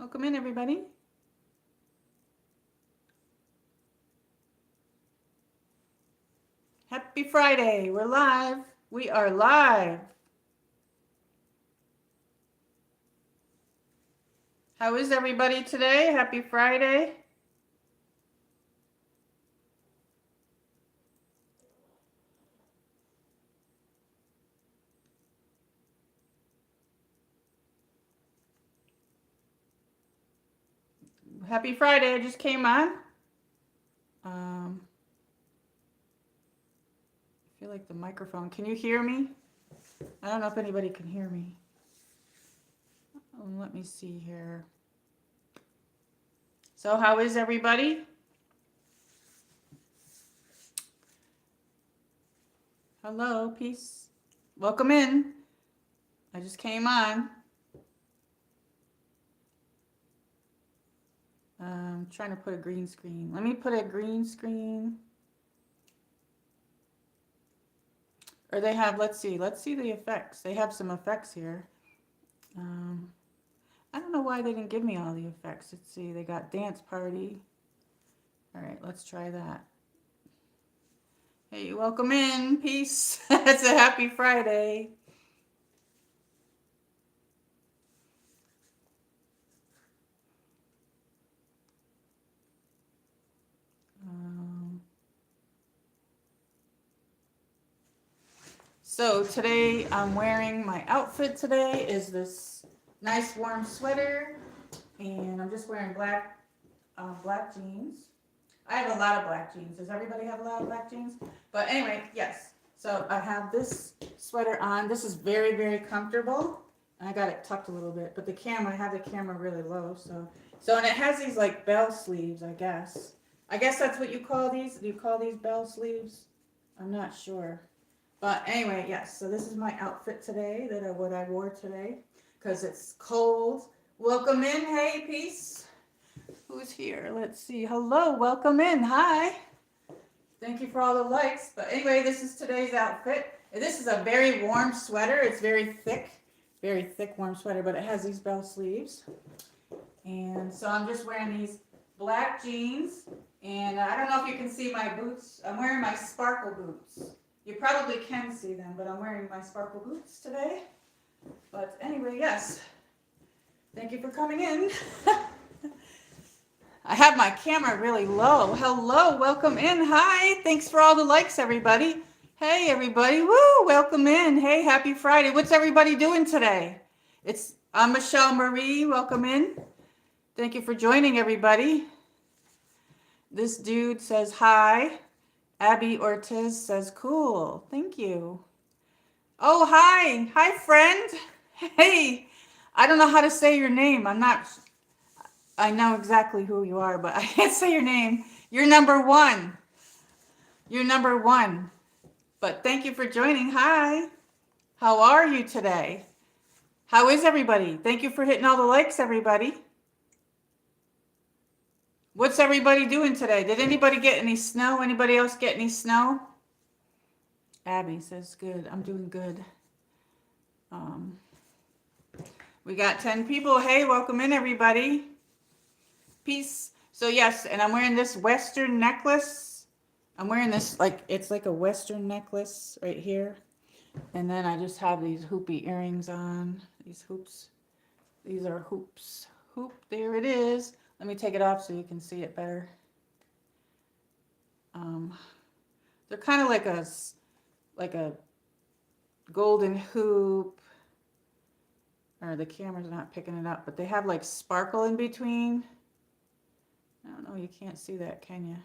Welcome in, everybody. Happy Friday. We're live. We are live. How is everybody today? Happy Friday. Happy Friday. I just came on. I feel like the microphone. Can you hear me? I don't know if anybody can hear me. Let me see here. So how is everybody? Hello, peace. Welcome in. I just came on. I'm trying to put a green screen. Let me put a green screen. Or they have, let's see the effects. They have some effects here. I don't know why they didn't give me all the effects. Let's see, they got dance party. All right, let's try that. Hey, welcome in, peace. It's a happy Friday. So today I'm wearing, my outfit today is this nice warm sweater, and I'm just wearing black jeans. I have a lot of black jeans. Does everybody have a lot of black jeans? But anyway, yes. So I have this sweater on. This is very, very comfortable. I got it tucked a little bit, but the camera, I have the camera really low. So and it has these like bell sleeves, I guess. I guess that's what you call these. Do you call these bell sleeves? I'm not sure. But anyway, yes. So this is my outfit today, what I wore today, because it's cold. Welcome in. Hey, peace. Who's here? Let's see. Hello, welcome in. Hi. Thank you for all the likes. But anyway, this is today's outfit. This is a very warm sweater. It's very thick warm sweater, but it has these bell sleeves. And so I'm just wearing these black jeans. And I don't know if you can see my boots. I'm wearing my sparkle boots. You probably can see them, but I'm wearing my sparkle boots today. But anyway, yes. Thank you for coming in. I have my camera really low. Hello, welcome in. Hi, thanks for all the likes, everybody. Hey, everybody. Woo, welcome in. Hey, happy Friday. What's everybody doing today? I'm MichelleMarie. Welcome in. Thank you for joining, everybody. This dude says hi. Abby Ortiz says cool. Thank you. Oh, hi. Hi, friend. Hey, I don't know how to say your name. I know exactly who you are, but I can't say your name. You're number one. You're number one. But thank you for joining. Hi. How are you today? How is everybody? Thank you for hitting all the likes, everybody. What's everybody doing today? Did anybody get any snow? Anybody else get any snow? Abby says good. I'm doing good. We got 10 people. Hey, welcome in, everybody. Peace. So yes, and I'm wearing this Western necklace. I'm wearing this, it's like a Western necklace right here. And then I just have these hoopy earrings on. These hoops. These are hoops. Hoop, there it is. Let me take it off so you can see it better. They're kind of like a golden hoop. Or the camera's not picking it up, but they have like sparkle in between. I don't know, you can't see that, can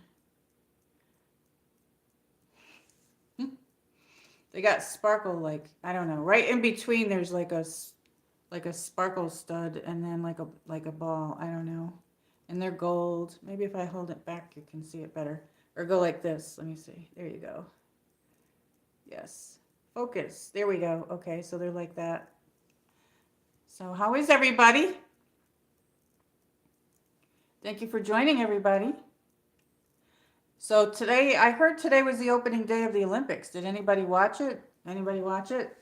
you? They got sparkle, like, I don't know, right in between there's like a sparkle stud and then like a ball, I don't know. And they're gold. Maybe if I hold it back you can see it better. Or go like this. Let me see. There you go. Yes. Focus. There we go. Okay, so they're like that. So how is everybody? Thank you for joining, everybody. So today, I heard today was the opening day of the Olympics. Did anybody watch it? Anybody watch it?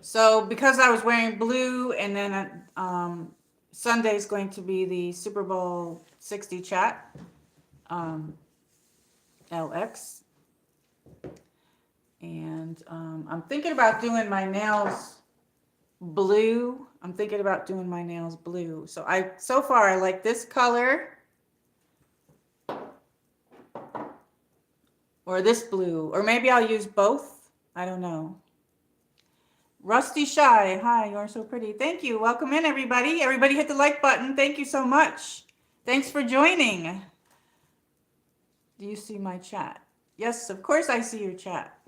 So because I was wearing blue, and then Sunday's going to be the Super Bowl 60 chat, LX. And I'm thinking about doing my nails blue. So far I like this color or this blue, or maybe I'll use both. I don't know. Rusty Shy, hi, you're so pretty. Thank you. Welcome in, everybody. Everybody hit the like button. Thank you so much. Thanks for joining. Do you see my chat? Yes, of course I see your chat.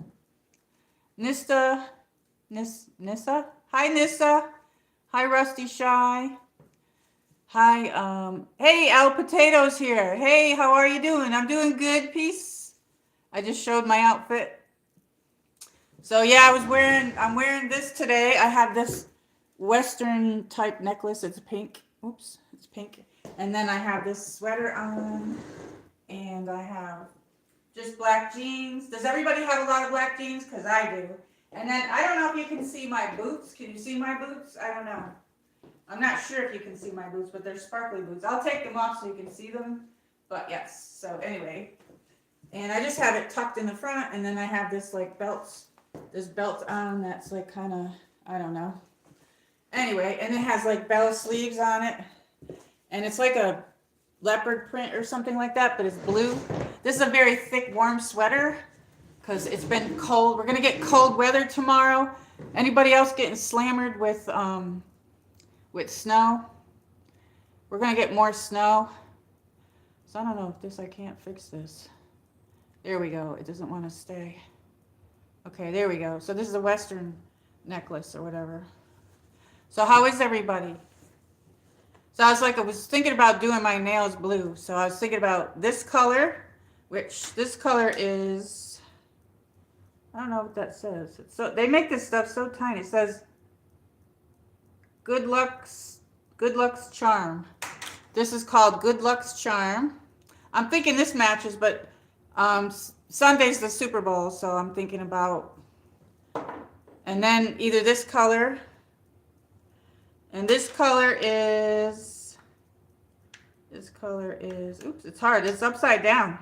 Nissa. Hi, Nissa. Hi, Rusty Shy. Hi, hey, Al Potato's here. Hey, how are you doing? I'm doing good, peace. I just showed my outfit. So yeah, I'm wearing this today. I have this Western type necklace. It's pink. Oops, it's pink. And then I have this sweater on, and I have just black jeans. Does everybody have a lot of black jeans? Because I do. And then I don't know if you can see my boots. Can you see my boots? I don't know. I'm not sure if you can see my boots, but they're sparkly boots. I'll take them off so you can see them. But yes, so anyway. And I just have it tucked in the front, and then I have this like this belt on that's like kind of, I don't know. Anyway, and it has like bell sleeves on it. And it's like a leopard print or something like that, but it's blue. This is a very thick, warm sweater because it's been cold. We're going to get cold weather tomorrow. Anybody else getting slammered with snow? We're going to get more snow. So I don't know if I can't fix this. There we go. It doesn't want to stay. Okay, there we go. So this is a Western necklace or whatever. So how is everybody? So I was thinking about doing my nails blue. So I was thinking about this color, which this color is, I don't know what that says. They make this stuff so tiny. It says Good Luck's Charm. This is called Good Luck's Charm. I'm thinking this matches, but Sunday's the Super Bowl, so I'm thinking about, and then either this color, and this color is, oops, it's hard. It's upside down.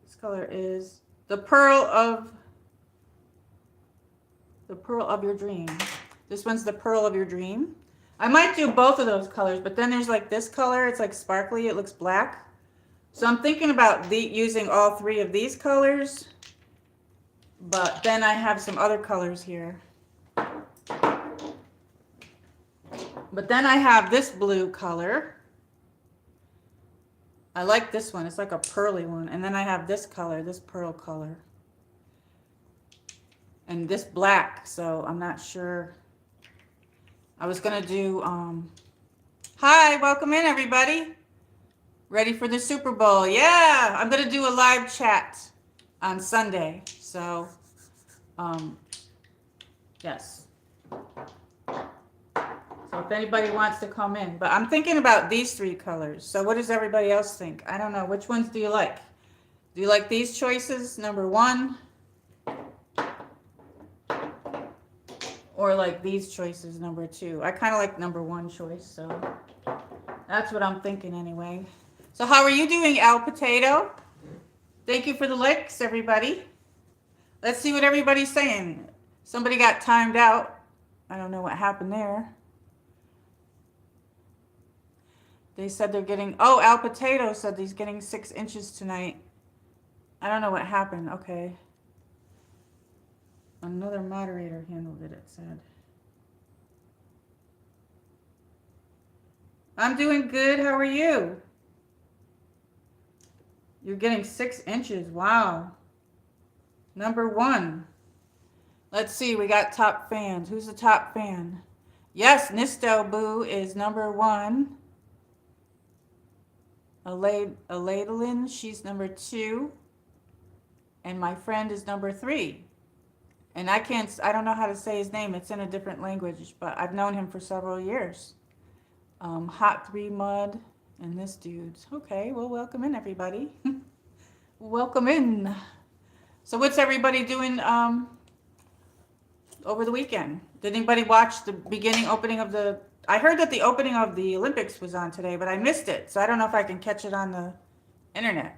This color is the pearl of your dream. This one's the pearl of your dream. I might do both of those colors, but then there's like this color. It's like sparkly. It looks black. So I'm thinking about using all three of these colors, but then I have some other colors here. But then I have this blue color. I like this one. It's like a pearly one. And then I have this color, this pearl color. And this black, so I'm not sure. I was going to do, hi, welcome in everybody. Ready for the Super Bowl. Yeah, I'm going to do a live chat on Sunday. So, yes. So if anybody wants to come in. But I'm thinking about these three colors. So what does everybody else think? I don't know. Which ones do you like? Do you like these choices? Number 1. Or like these choices, number 2. I kind of like number 1 choice. So that's what I'm thinking anyway. So how are you doing, Al Potato? Thank you for the likes, everybody. Let's see what everybody's saying. Somebody got timed out. I don't know what happened there. They said they're getting, oh, Al Potato said he's getting 6 inches tonight. I don't know what happened. Okay. Another moderator handled it, it said. I'm doing good. How are you? You're getting 6 inches. Wow. Number 1. Let's see. We got top fans. Who's the top fan? Yes, Nisto Boo is number 1. Aladalyn, she's number 2. And my friend is number 3. And I don't know how to say his name. It's in a different language, but I've known him for several years. Hot 3 Mud and this dude. Okay, well, welcome in, everybody. Welcome in. So what's everybody doing over the weekend? Did anybody watch the beginning opening of the, I heard that the opening of the Olympics was on today, but I missed it. So I don't know if I can catch it on the internet.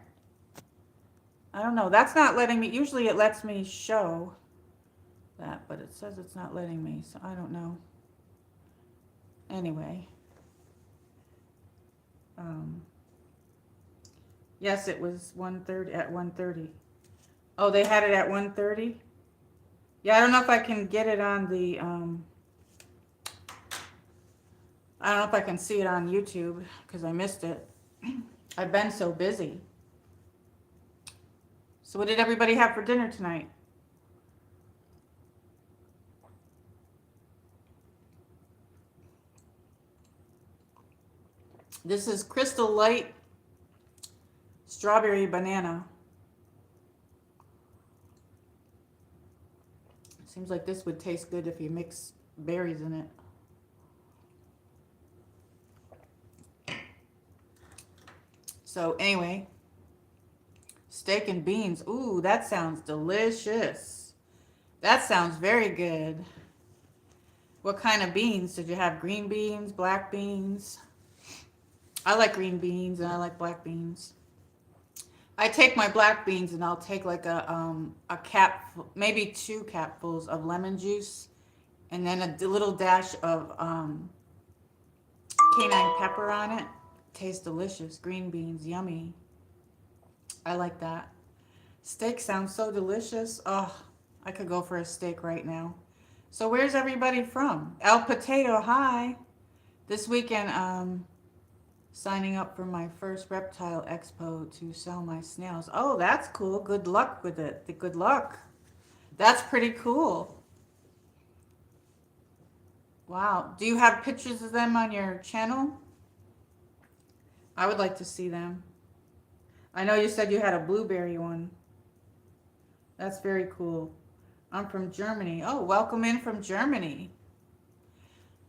I don't know. That's not letting me, usually it lets me show that, but it says it's not letting me, so I don't know. Anyway. Yes, it was 1:30 at 1:30. Oh, they had it at 1:30? Yeah, I don't know if I can get it on the I don't know if I can see it on YouTube because I missed it. I've been so busy. So what did everybody have for dinner tonight? This is Crystal Light Strawberry Banana. Seems like this would taste good if you mix berries in it. So anyway, steak and beans. Ooh, that sounds delicious. That sounds very good. What kind of beans? Did you have green beans, black beans? I like green beans and I like black beans. I take my black beans and I'll take like a cap, maybe 2 capfuls of lemon juice, and then a little dash of cayenne pepper on it. Tastes delicious. Green beans, yummy. I like that. Steak sounds so delicious. Oh, I could go for a steak right now. So where's everybody from? El Potato, hi. This weekend, signing up for my first reptile expo to sell my snails. Oh, that's cool. Good luck with it. Good luck. That's pretty cool. Wow. Do you have pictures of them on your channel? I would like to see them. I know you said you had a blueberry one. That's very cool. I'm from Germany. Oh, welcome in from Germany.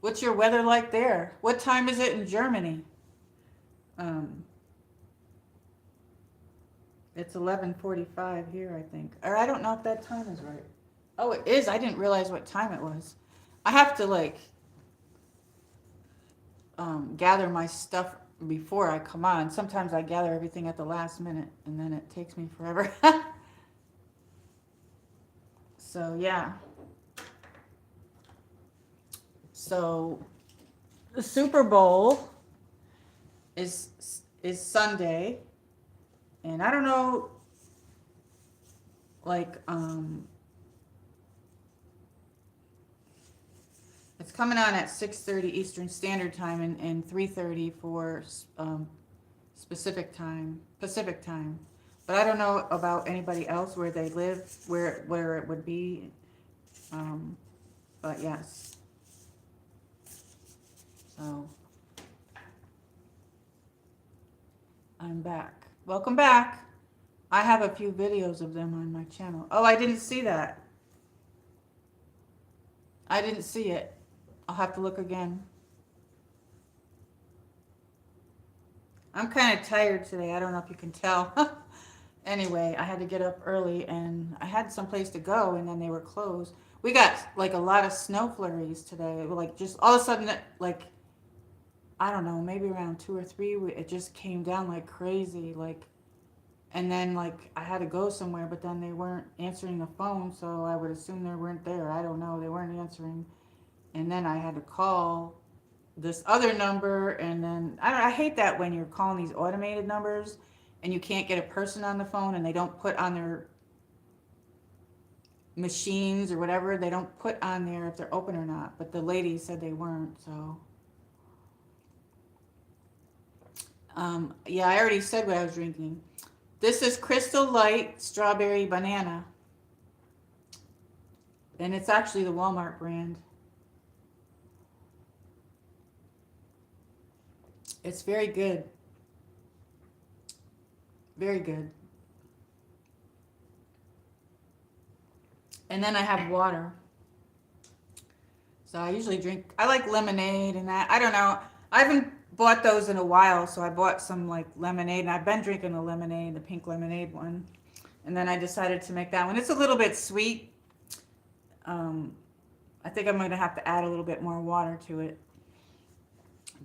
What's your weather like there? What time is it in Germany? It's 11:45 here, I think. Or I don't know if that time is right. Oh, it is. I didn't realize what time it was. I have to like gather my stuff before I come on. Sometimes I gather everything at the last minute and then it takes me forever. So yeah. So the Super Bowl is Sunday, and I don't know, like it's coming on at 6:30 Eastern Standard Time and 3:30 for Pacific time. But I don't know about anybody else where they live, where it would be. But yes. So I'm back. Welcome back. I have a few videos of them on my channel. Oh, I didn't see that. I didn't see it. I'll have to look again. I'm kind of tired today. I don't know if you can tell. Anyway, I had to get up early and I had someplace to go and then they were closed. We got like a lot of snow flurries today. Like just all of a sudden, like, I don't know, maybe around 2 or 3, it just came down like crazy. Like, and then like I had to go somewhere, but then they weren't answering the phone. So I would assume they weren't there. I don't know. They weren't answering. And then I had to call this other number. And then I hate that when you're calling these automated numbers and you can't get a person on the phone and they don't put on their machines or whatever, they don't put on there if they're open or not. But the lady said they weren't, so. Yeah, I already said what I was drinking. This is Crystal Light Strawberry Banana. And it's actually the Walmart brand. It's very good. Very good. And then I have water. So I usually drink, I like lemonade and that. I don't know. I haven't bought those in a while, so I bought some like lemonade, and I've been drinking the lemonade, the pink lemonade one. And then I decided to make that one. It's a little bit sweet. I think I'm going to have to add a little bit more water to it.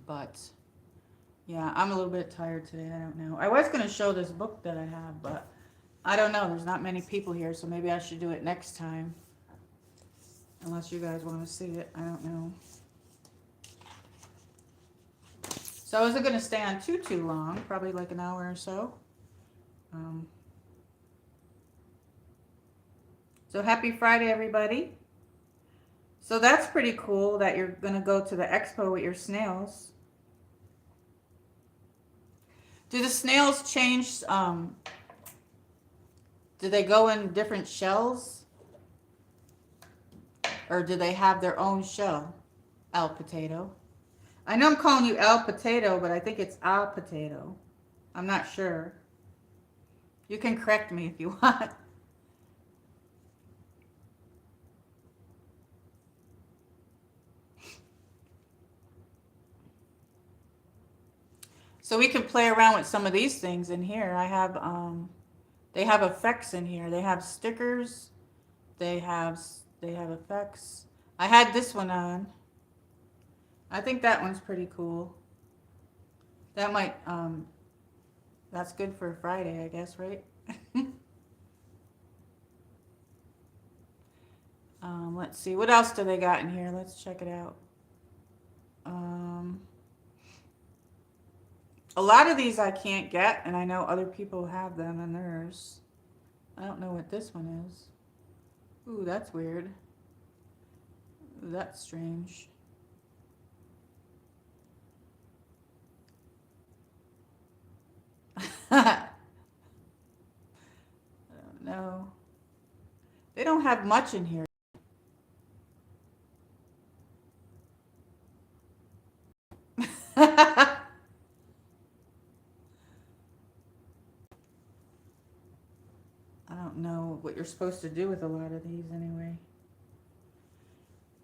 But yeah, I'm a little bit tired today. I don't know. I was going to show this book that I have, but I don't know. There's not many people here, so maybe I should do it next time. Unless you guys want to see it. I don't know. So I wasn't going to stay on too long. Probably like an hour or so. So happy Friday, everybody. So that's pretty cool that you're going to go to the expo with your snails. Do the snails change, do they go in different shells? Or do they have their own shell? El Potato. I know I'm calling you El Potato, but I think it's Al Potato. I'm not sure. You can correct me if you want. So we can play around with some of these things in here. I have, they have effects in here. They have stickers. They have effects. I had this one on. I think that one's pretty cool. That might, that's good for Friday, I guess, right? Let's see. What else do they got in here? Let's check it out. A lot of these I can't get, and I know other people have them in theirs. I don't know what this one is. Ooh, that's weird. Ooh, that's strange. I don't know. They don't have much in here. I don't know what you're supposed to do with a lot of these anyway.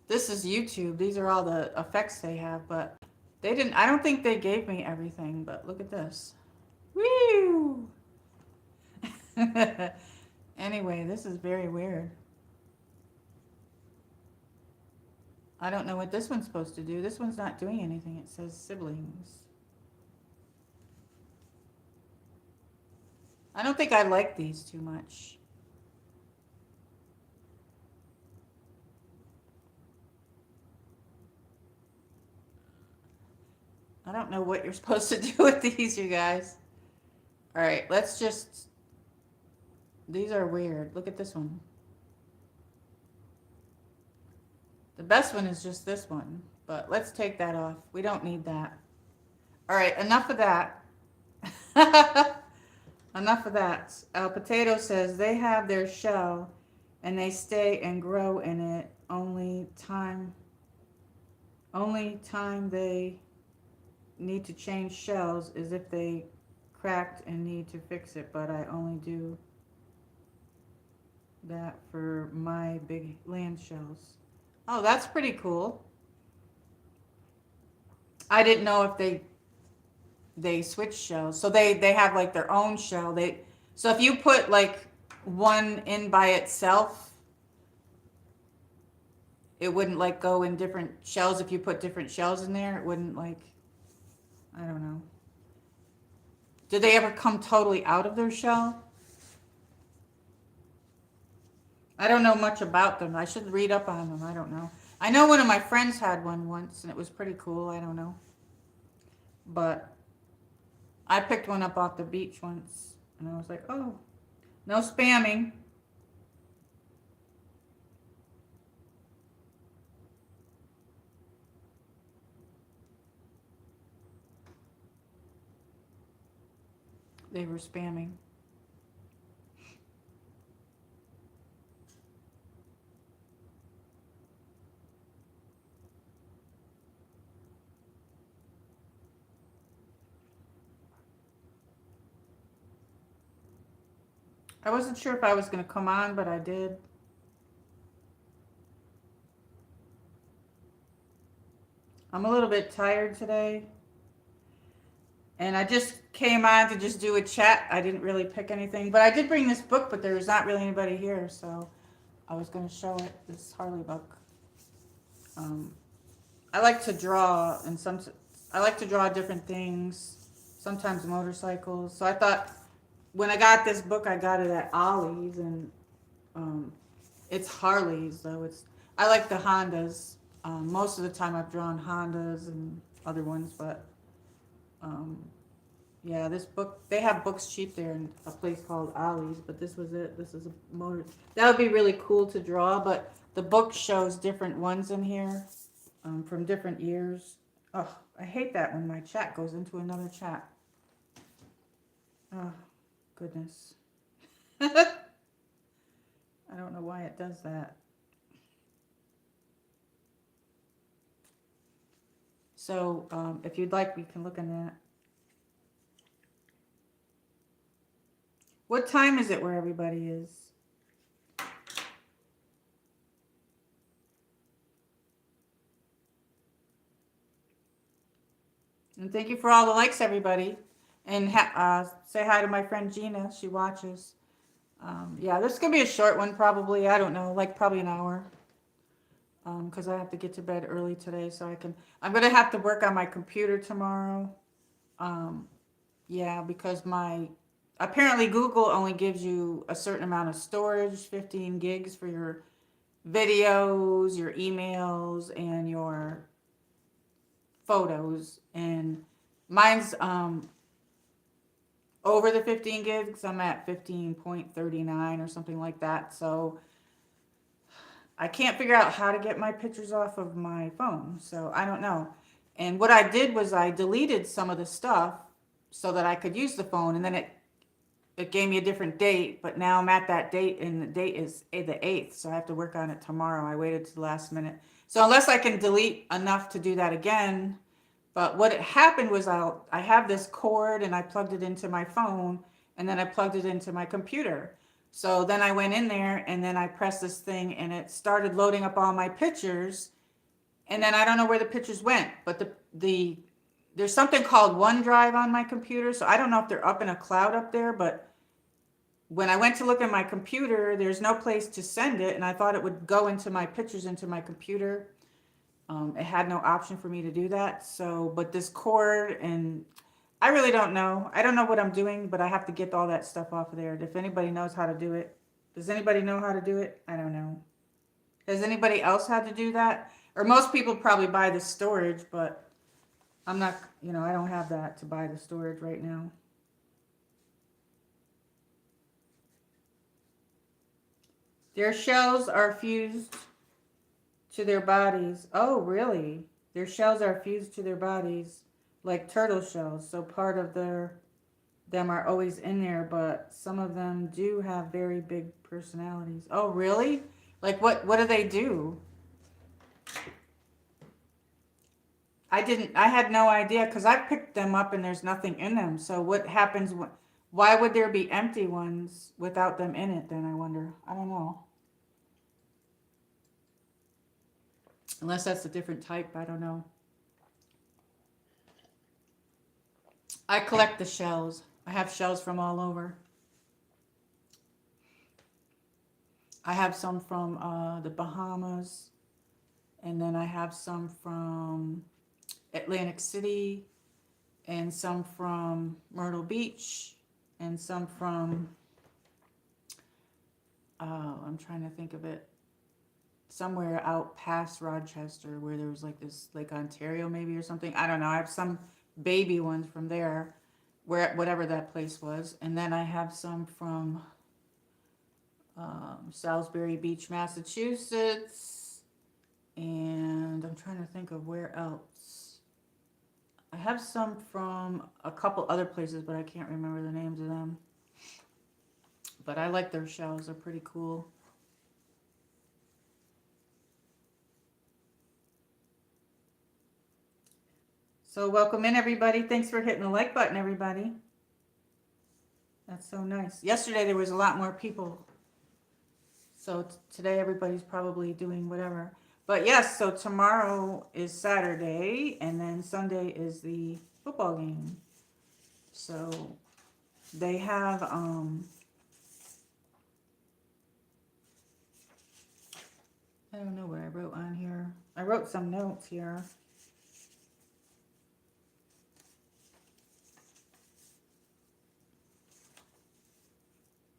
This is YouTube. These are all the effects they have, but they didn't, I don't think they gave me everything, but look at this. Woo! Anyway, this is very weird. I don't know what this one's supposed to do. This one's not doing anything. It says siblings. I don't think I like these too much. I don't know what you're supposed to do with these, you guys. All right, let's just... These are weird. Look at this one. The best one is just this one, but let's take that off. We don't need that. All right, enough of that. Enough of that. El Potato says they have their shell and they stay and grow in it. Only time they need to change shells is if they cracked and need to fix it, but I only do that for my big land shells. Oh, that's pretty cool. I didn't know if they switch shells. So they have like their own shell. So if you put like one in by itself, it wouldn't like go in different shells. If you put different shells in there, it wouldn't like, I don't know. Did they ever come totally out of their shell? I don't know much about them. I should read up on them. I don't know. I know one of my friends had one once and it was pretty cool. I don't know. But I picked one up off the beach once and I was like, oh, no spamming. They were spamming. I wasn't sure if I was going to come on, but I did. I'm a little bit tired today. And I just came on to just do a chat. I didn't really pick anything. But I did bring this book, but there's not really anybody here. So I was going to show it, this Harley book. I like to draw, and I like to draw different things, sometimes motorcycles. So I thought when I got this book, I got it at Ollie's, and um, it's Harley's, though. I like the Hondas. Most of the time I've drawn Hondas and other ones, but um, yeah, this book, they have books cheap there in a place called Ollie's, but this was it. This is a motor. That would be really cool to draw, but the book shows different ones in here from different years. Oh, I hate that when my chat goes into another chat. Oh, goodness. I don't know why it does that. So if you'd like, we can look in that. What time is it where everybody is? And thank you for all the likes, everybody. And say hi to my friend Gina. She watches. Yeah, this is going to be a short one probably. I don't know, like probably an hour. Because I have to get to bed early today so I can. I'm going to have to work on my computer tomorrow. Yeah, because apparently Google only gives you a certain amount of storage, 15 gigs for your videos, your emails, and your photos. And mine's over the 15 gigs. I'm at 15.39 or something like that. So I can't figure out how to get my pictures off of my phone. So I don't know. And what I did was I deleted some of the stuff so that I could use the phone, and then it gave me a different date, but now I'm at that date, and the date is the 8th, so I have to work on it tomorrow. I waited to the last minute. So unless I can delete enough to do that again, but what happened was I have this cord, and I plugged it into my phone, and then I plugged it into my computer. So then I went in there, and then I pressed this thing, and it started loading up all my pictures, and then I don't know where the pictures went, but there's something called OneDrive on my computer, so I don't know if they're up in a cloud up there, but when I went to look at my computer, there's no place to send it, and I thought it would go into my pictures into my computer. It had no option for me to do that. So, but this cord, and I really don't know. I don't know what I'm doing, but I have to get all that stuff off of there. If anybody knows how to do it, does anybody know how to do it? I don't know. Has anybody else had to do that? Or most people probably buy the storage, but I'm not, I don't have that to buy the storage right now. Their shells are fused to their bodies. Oh, really? Their shells are fused to their bodies like turtle shells. So part of them are always in there, but some of them do have very big personalities. Oh, really? Like what do they do? I had no idea, because I picked them up and there's nothing in them. So what happens why would there be empty ones without them in it then, I wonder? I don't know. Unless that's a different type, I don't know. I collect the shells. I have shells from all over. I have some from the Bahamas, and then I have some from Atlantic City, and some from Myrtle Beach, and some from, I'm trying to think of it, somewhere out past Rochester where there was like this Lake Ontario maybe or something. I don't know. I have some baby ones from there, whatever that place was. And then I have some from Salisbury Beach, Massachusetts. And I'm trying to think of where else. I have some from a couple other places, but I can't remember the names of them. But I like their shells. They're pretty cool. So welcome in, everybody. Thanks for hitting the like button, everybody. That's so nice. Yesterday there was a lot more people. So today everybody's probably doing whatever. But yes, so tomorrow is Saturday, and then Sunday is the football game. So they have I don't know what I wrote on here. here. I wrote some notes here.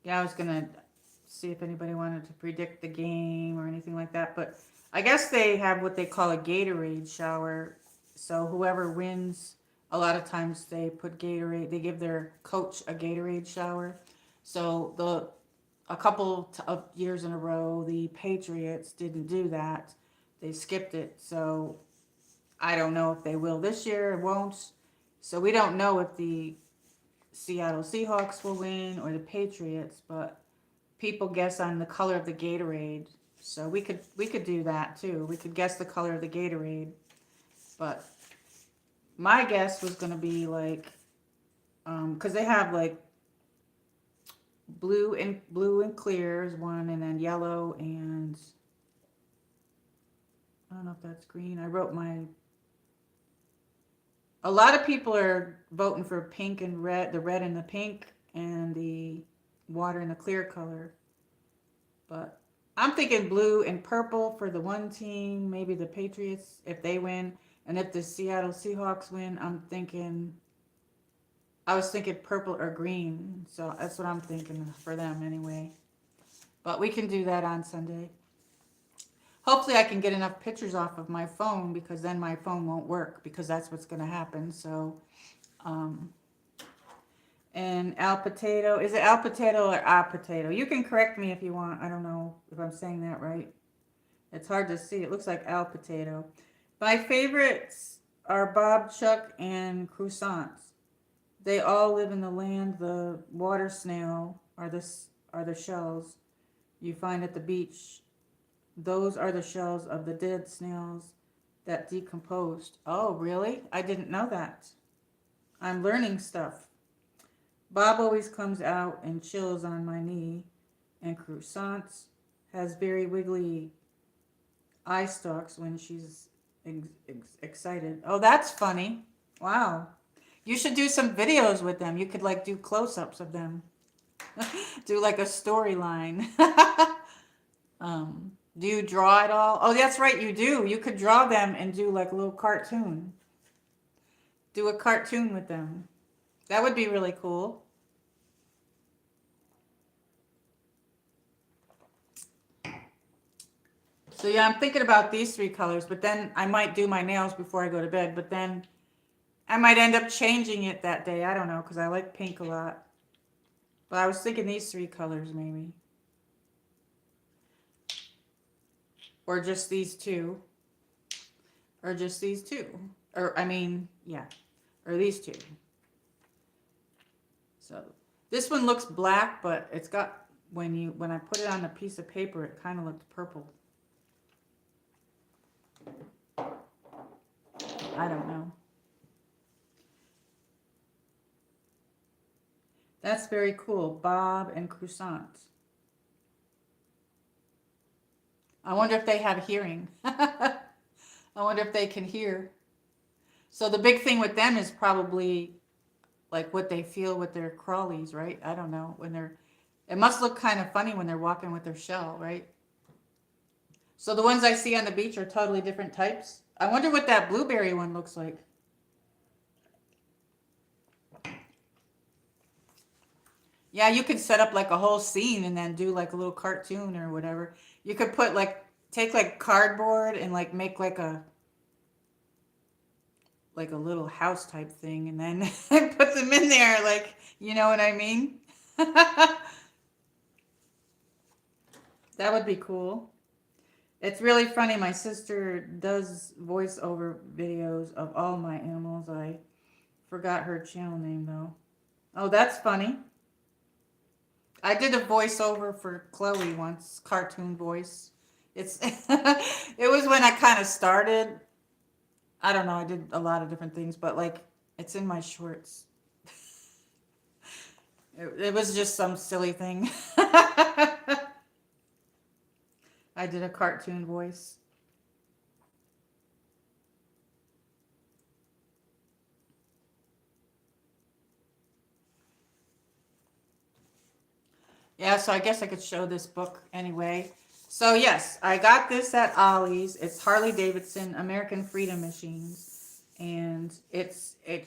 Yeah, I was going to see if anybody wanted to predict the game or anything like that. But I guess they have what they call a Gatorade shower. So whoever wins, a lot of times they put Gatorade, they give their coach a Gatorade shower. So a couple of years in a row, the Patriots didn't do that. They skipped it. So I don't know if they will this year. It won't. So we don't know if the Seattle Seahawks will win or the Patriots, but people guess on the color of the Gatorade. So we could do that too. We could guess the color of the Gatorade. But my guess was going to be like, because they have like blue and clear is one, and then yellow and I don't know if that's green. I wrote my. A lot of people are voting for pink and red, the red and the pink, and the water and the clear color. But I'm thinking blue and purple for the one team, maybe the Patriots if they win. And if the Seattle Seahawks win, I was thinking purple or green. So that's what I'm thinking for them anyway. But we can do that on Sunday. Hopefully I can get enough pictures off of my phone because then my phone won't work because that's what's going to happen. So, and Al Potato, is it Al Potato or A Potato? You can correct me if you want. I don't know if I'm saying that right. It's hard to see. It looks like Al Potato. My favorites are Bob, Chuck, and Croissants. They all live in the land. The water snail are the shells you find at the beach. Those are the shells of the dead snails that decomposed. Oh, really? I didn't know that. I'm learning stuff. Bob always comes out and chills on my knee, and Croissants has very wiggly eye stalks when she's excited. Oh, that's funny. Wow. You should do some videos with them. You could like do close-ups of them. Do like a storyline. Do you draw at all? Oh, that's right, you do. You could draw them and do like a little cartoon. Do a cartoon with them. That would be really cool. So yeah, I'm thinking about these three colors, but then I might do my nails before I go to bed, but then I might end up changing it that day. I don't know, because I like pink a lot. But I was thinking these three colors maybe. Or just these two. Or just these two. Or, I mean, yeah. Or these two. So, this one looks black, but it's got, when I put it on a piece of paper, it kind of looked purple. I don't know. That's very cool. Bob and Croissant. I wonder if they have hearing. I wonder if they can hear. So the big thing with them is probably like what they feel with their crawlies, right? I don't know. It must look kind of funny when they're walking with their shell, right? So the ones I see on the beach are totally different types. I wonder what that blueberry one looks like. Yeah, you could set up like a whole scene and then do like a little cartoon or whatever. You could take like cardboard and like make like a little house type thing and then put them in there, like, you know what I mean? That would be cool. It's really funny. My sister does voiceover videos of all my animals. I forgot her channel name though. Oh, that's funny. I did a voiceover for Chloe once, cartoon voice. It was when I kind of started. I don't know, I did a lot of different things, but like it's in my shorts. It was just some silly thing. I did a cartoon voice. Yeah, so I guess I could show this book anyway. So yes, I got this at Ollie's. It's Harley Davidson American Freedom Machines, and it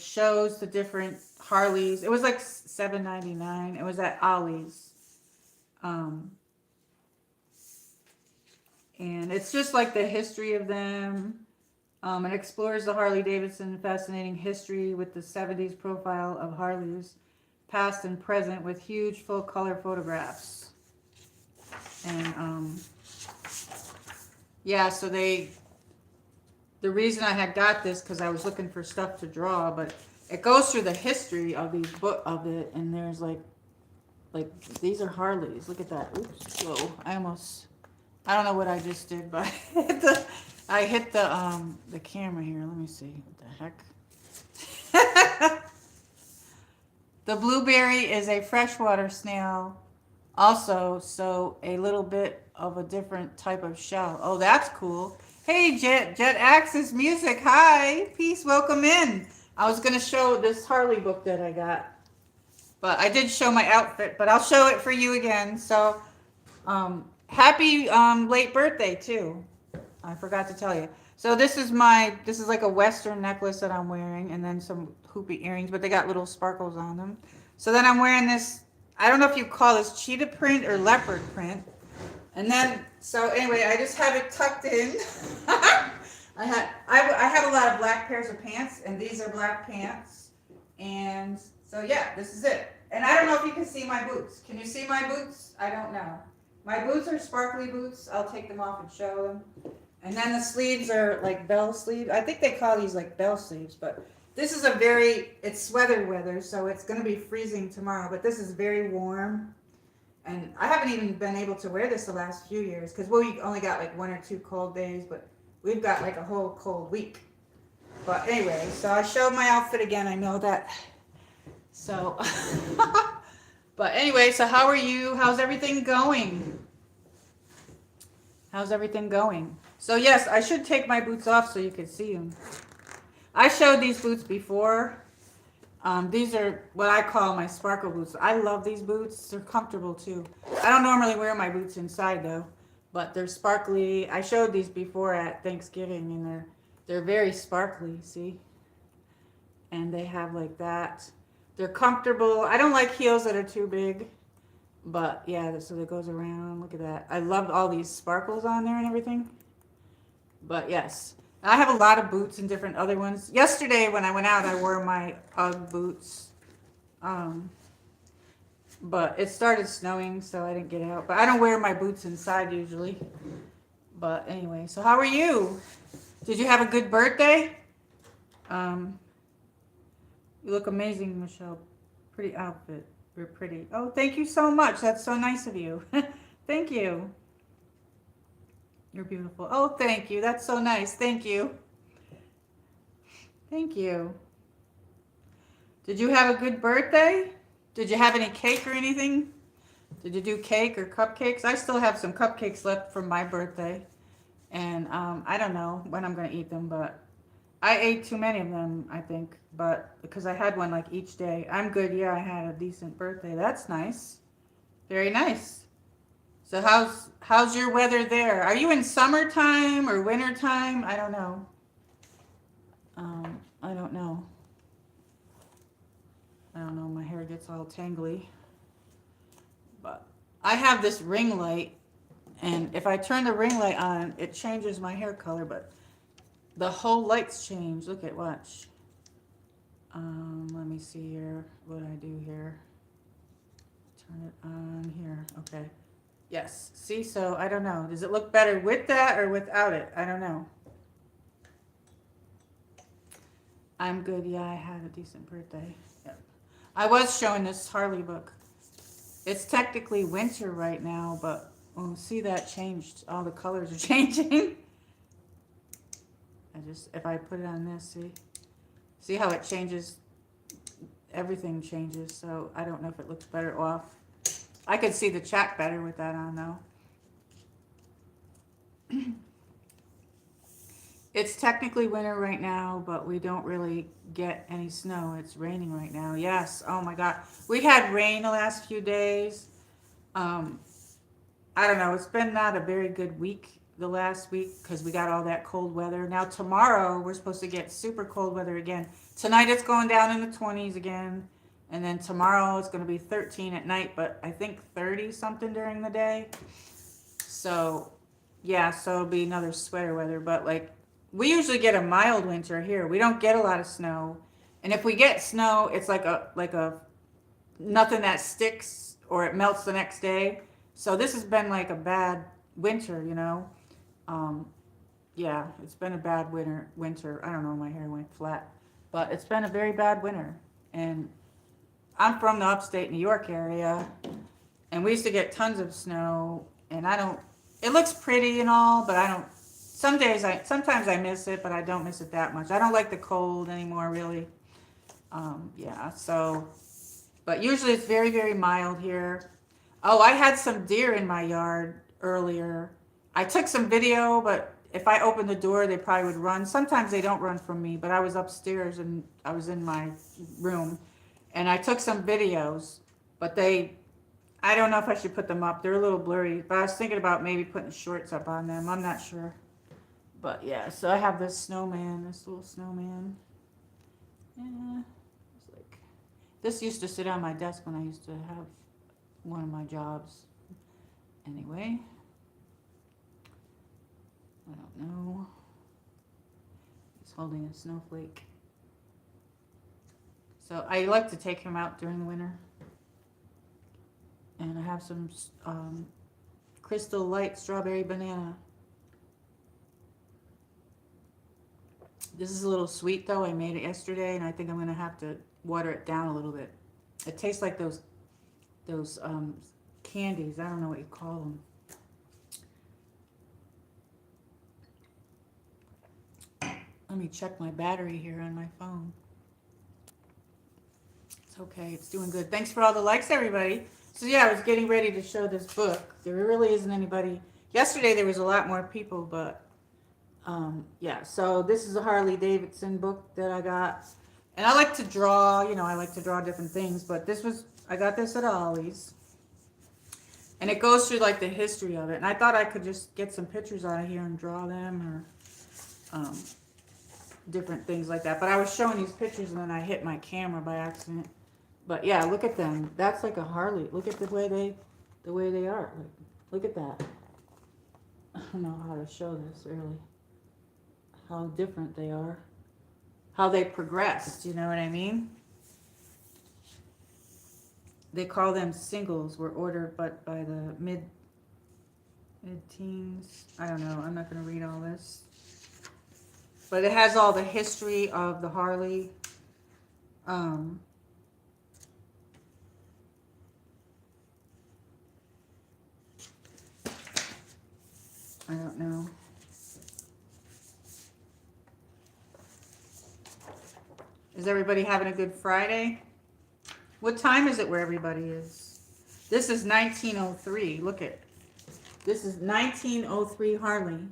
shows the different Harleys. It was like $7.99. It was at Ollie's, um, and it's just like the history of them. It explores the Harley Davidson fascinating history with the '70s profile of Harleys, past and present, with huge full color photographs. And yeah, so the reason I had got this because I was looking for stuff to draw, but it goes through the history of these book of it, and there's like these are Harleys. Look at that. Oops, whoa! I don't know what I just did, but I hit the camera here. Let me see. What the heck? The blueberry is a freshwater snail, also, so a little bit of a different type of shell. Oh, that's cool. Hey, Jet Axis Music. Hi, peace. Welcome in. I was gonna show this Harley book that I got, but I did show my outfit. But I'll show it for you again. So, happy late birthday too. I forgot to tell you. So this is like a Western necklace that I'm wearing, and then some hoopy earrings, but they got little sparkles on them. So then I'm wearing this, I don't know if you call this cheetah print or leopard print. And then, so anyway, I just have it tucked in. I have a lot of black pairs of pants, and these are black pants. And so yeah, this is it. And I don't know if you can see my boots. Can you see my boots? I don't know. My boots are sparkly boots. I'll take them off and show them. And then the sleeves are like bell sleeves. I think they call these like bell sleeves, but this is it's sweater weather, so it's going to be freezing tomorrow, but this is very warm. And I haven't even been able to wear this the last few years because we only got like 1 or 2 cold days, but we've got like a whole cold week. But anyway, so I showed my outfit again. I know that. So, but anyway, so how are you? How's everything going? How's everything going? So yes, I should take my boots off so you can see them. I showed these boots before. These are what I call my sparkle boots. I love these boots. They're comfortable too. I don't normally wear my boots inside though, but they're sparkly. I showed these before at Thanksgiving, and they're very sparkly, see? And they have like that. They're comfortable. I don't like heels that are too big, but yeah, so that goes around. Look at that. I love all these sparkles on there and everything. But yes, I have a lot of boots and different other ones. Yesterday when I went out, I wore my UGG boots. But it started snowing, so I didn't get out. But I don't wear my boots inside usually. But anyway, so how are you? Did you have a good birthday? You look amazing, Michelle. Pretty outfit. You're pretty. Oh, thank you so much. That's so nice of you. Thank you. You're beautiful. Oh, thank you. That's so nice. Thank you. Thank you. Did you have a good birthday? Did you have any cake or anything? Did you do cake or cupcakes? I still have some cupcakes left from my birthday. And I don't know when I'm going to eat them, but I ate too many of them, I think. But because I had one like each day. I'm good. Yeah, I had a decent birthday. That's nice. Very nice. So how's your weather there? Are you in summertime or wintertime? I don't know. I don't know. I don't know. My hair gets all tangly. But I have this ring light, and if I turn the ring light on, it changes my hair color, but the whole lights change. Look at, watch. Let me see here what I do here. Turn it on here. Okay. Yes. See, so I don't know. Does it look better with that or without it? I don't know. I'm good. Yeah, I had a decent birthday. Yep. I was showing this Harley book. It's technically winter right now, but see, that changed. All the colors are changing. If I put it on this, see how it changes? Everything changes, so I don't know if it looks better off. I could see the chat better with that on though. It's technically winter right now, but we don't really get any snow. It's raining right now. Yes. Oh my God. We had rain the last few days. I don't know. It's been not a very good week the last week because we got all that cold weather. Now tomorrow we're supposed to get super cold weather again. Tonight it's going down in the 20s again. And then tomorrow it's going to be 13 at night, but I think 30 something during the day. So, yeah, so it'll be another sweater weather. But like, we usually get a mild winter here. We don't get a lot of snow. And if we get snow, it's like a nothing that sticks or it melts the next day. So this has been like a bad winter, you know. Um, yeah, it's been a bad winter. I don't know, my hair went flat, but it's been a very bad winter. And I'm from the upstate New York area, and we used to get tons of snow. And I don't. It looks pretty and all, but I don't. Sometimes I miss it, but I don't miss it that much. I don't like the cold anymore, really. Yeah. So, but usually it's very, very mild here. Oh, I had some deer in my yard earlier. I took some video, but if I opened the door, they probably would run. Sometimes they don't run from me, but I was upstairs and I was in my room and I took some videos, but I don't know if I should put them up. They're a little blurry, but I was thinking about maybe putting shorts up on them. I'm not sure. But yeah, so I have this snowman, this little snowman. Yeah, it's like, this used to sit on my desk when I used to have one of my jobs. Anyway, I don't know. He's holding a snowflake. So I like to take him out during the winter. And I have some Crystal Light Strawberry Banana. This is a little sweet though. I made it yesterday and I think I'm going to have to water it down a little bit. It tastes like those candies. I don't know what you call them. Let me check my battery here on my phone. It's okay. It's doing good. Thanks for all the likes, everybody. So yeah, I was getting ready to show this book. There really isn't anybody. Yesterday there was a lot more people, but yeah. So this is a Harley Davidson book that I got, and I like to draw. You know, I like to draw different things, but I got this at Ollie's, and it goes through like the history of it. And I thought I could just get some pictures out of here and draw them, or different things like that. But I was showing these pictures and then I hit my camera by accident. But yeah, look at them. That's like a Harley. Look at the way they are. Like, look at that. I don't know how to show this really. How different they are. How they progressed, you know what I mean? They call them singles. Were ordered but by the mid-teens. I don't know. I'm not going to read all this. But it has all the history of the Harley. I don't know. Is everybody having a good Friday? What time is it where everybody is? This is 1903. Look at. This is 1903 Harley.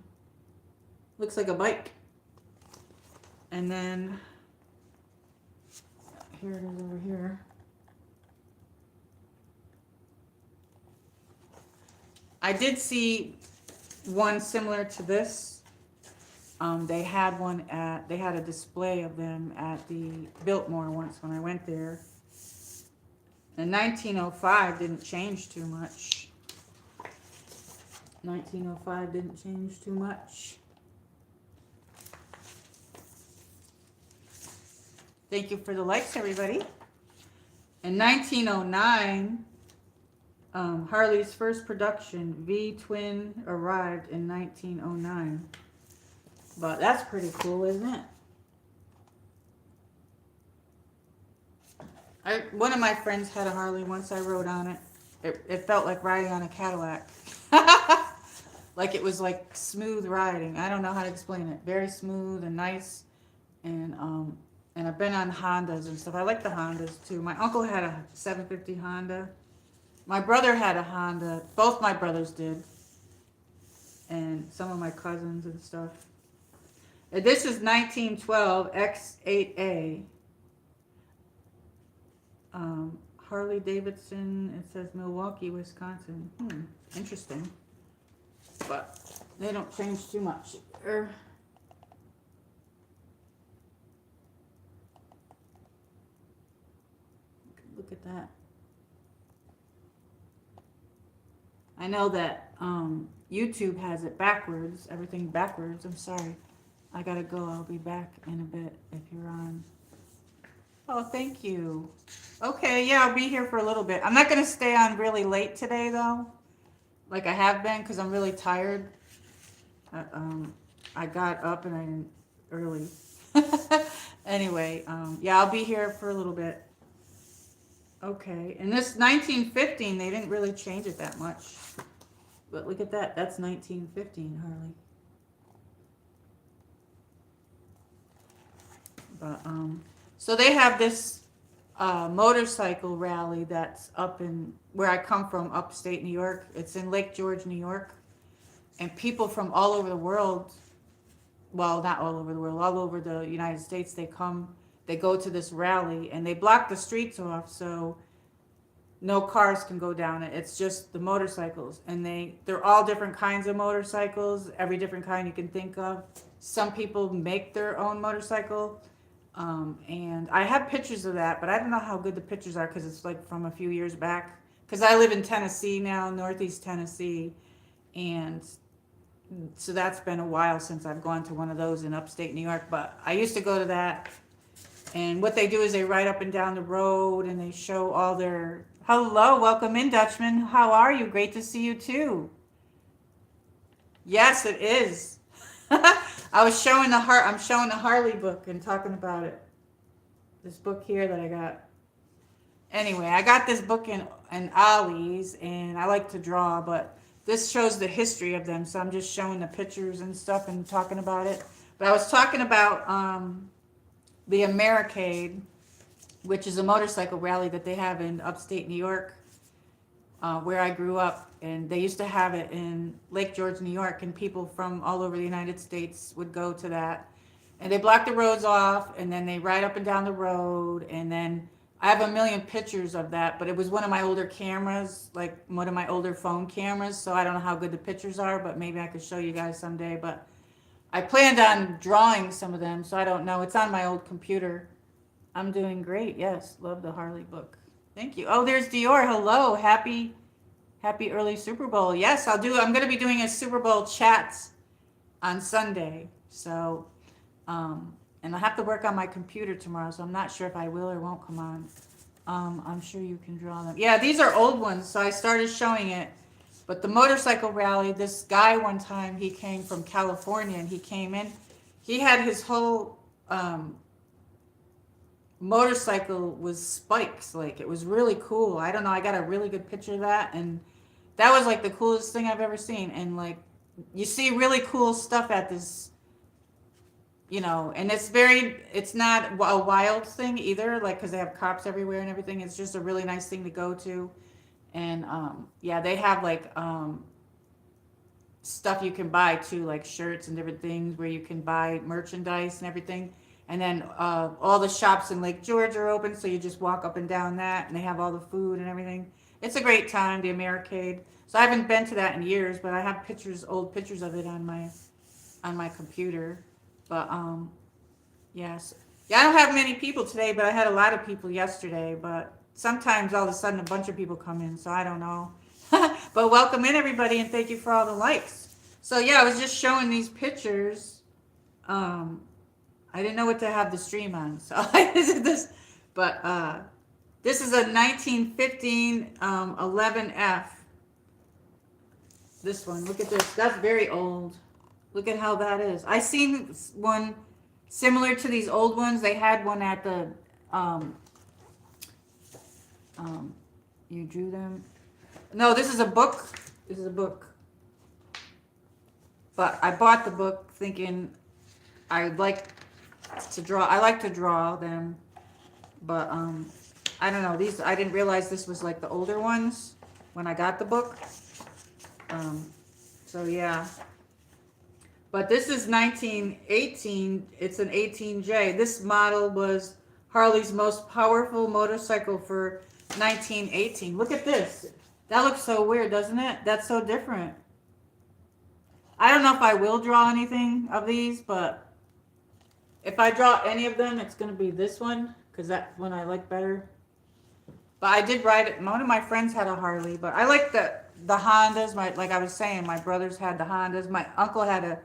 Looks like a bike. And then here it is over here. I did see one similar to this. They had a display of them at the Biltmore once when I went there. And 1905 didn't change too much. 1905 didn't change too much. Thank you for the likes, everybody. In 1909, Harley's first production, V-Twin, arrived in 1909. But that's pretty cool, isn't it? One of my friends had a Harley once. I rode on it. It felt like riding on a Cadillac. Like it was like smooth riding. I don't know how to explain it. Very smooth and nice. And I've been on Hondas and stuff. I like the Hondas too. My uncle had a 750 Honda. My brother had a Honda. Both my brothers did. And some of my cousins and stuff. This is 1912 X8A. Harley Davidson. It says Milwaukee, Wisconsin. Interesting. But they don't change too much. Look at that. I know that YouTube has it backwards, everything backwards. I'm sorry. I gotta go. I'll be back in a bit if you're on. Oh, thank you. Okay, yeah, I'll be here for a little bit. I'm not gonna stay on really late today though, like I have been, because I'm really tired. I got up and I didn't early. Anyway, yeah, I'll be here for a little bit. Okay, and this 1915, they didn't really change it that much. But look at that. That's 1915, Harley. But so they have this motorcycle rally that's up in where I come from, upstate New York. It's in Lake George, New York, and people from all over the world. Well, not all over the world, all over the United States. They come. They go to this rally, and they block the streets off so no cars can go down it. It's just the motorcycles, and they're all different kinds of motorcycles, every different kind you can think of. Some people make their own motorcycle, and I have pictures of that, but I don't know how good the pictures are because it's like from a few years back. Because I live in Tennessee now, Northeast Tennessee, and so that's been a while since I've gone to one of those in upstate New York. But I used to go to that, and what they do is they ride up and down the road, and they show all their. Hello, welcome in, Dutchman. How are you? Great to see you too. Yes, it is. I'm showing the Harley book and talking about it. This book here that I got. Anyway, I got this book in Ollie's, and I like to draw, but this shows the history of them, so I'm just showing the pictures and stuff and talking about it. But I was talking about the Americade, which is a motorcycle rally that they have in upstate New York, where I grew up. And they used to have it in Lake George, New York, and people from all over the United States would go to that. And they block the roads off, and then they ride up and down the road. And then I have a million pictures of that, but it was one of my older cameras, like one of my older phone cameras, so I don't know how good the pictures are, but maybe I could show you guys someday. But I planned on drawing some of them, so I don't know. It's on my old computer. I'm doing great. Yes, love the Harley book. Thank you. Oh, there's Dior. Hello. Happy early Super Bowl. Yes, I'm going to be doing a Super Bowl chat on Sunday. So, and I'll have to work on my computer tomorrow, so I'm not sure if I will or won't come on. I'm sure you can draw them. Yeah, these are old ones, so I started showing it. But the motorcycle rally, this guy one time, he came from California, and he came in. He had his whole motorcycle was spikes. Like, it was really cool. I don't know, I got a really good picture of that, and that was like the coolest thing I've ever seen. And like, you see really cool stuff at this, and it's not a wild thing either, like, because they have cops everywhere and everything. It's just a really nice thing to go to. And yeah, they have like stuff you can buy too, like shirts and different things where you can buy merchandise and everything. And then all the shops in Lake George are open, so you just walk up and down that, and they have all the food and everything. It's a great time, the Americade. So I haven't been to that in years, but I have old pictures of it on my computer. But yes, yeah, I don't have many people today, but I had a lot of people yesterday. But sometimes all of a sudden a bunch of people come in, so I don't know. But welcome in, everybody, and thank you for all the likes. So yeah, I was just showing these pictures. I didn't know what to have the stream on, so I did this. But this is a 1915 11F. This one, look at this. That's very old. Look at how that is. I seen one similar to these old ones. They had one at the you drew them. No, this is a book. This is a book. But I bought the book thinking I'd like to draw. I like to draw them, but I don't know. These, I didn't realize this was like the older ones when I got the book. So yeah. But this is 1918. It's an 18J. This model was Harley's most powerful motorcycle for 1918. Look at this. That looks so weird, doesn't it? That's so different. I don't know if I will draw anything of these, but if I draw any of them, it's going to be this one, because that's one I like better. But I did ride it. One of my friends had a Harley, but I like the Hondas. Like I was saying, my brothers had the Hondas. My uncle had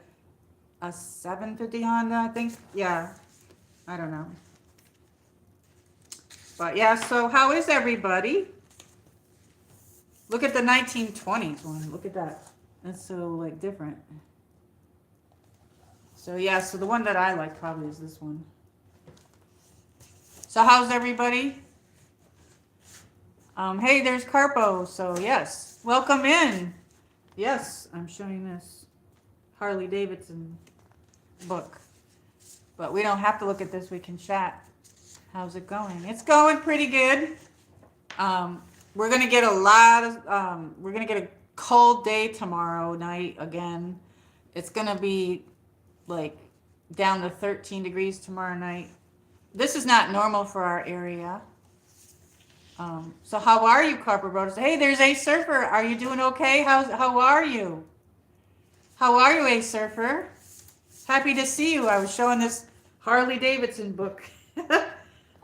a 750 Honda, I think. Yeah, I don't know. But yeah, so how is everybody? Look at the 1920s one. Look at that. That's so like different. So yeah, so the one that I like probably is this one. So how's everybody? Hey, there's Carpo. So yes, welcome in. Yes, I'm showing this Harley Davidson book. But we don't have to look at this. We can chat. How's it going? It's going pretty good. We're gonna get we're gonna get a cold day tomorrow night again. It's gonna be like down to 13 degrees tomorrow night. This is not normal for our area. So how are you, Carper Brothers? Hey, there's A Surfer. Are you doing okay? How are you? How are you, A Surfer? Happy to see you. I was showing this Harley Davidson book.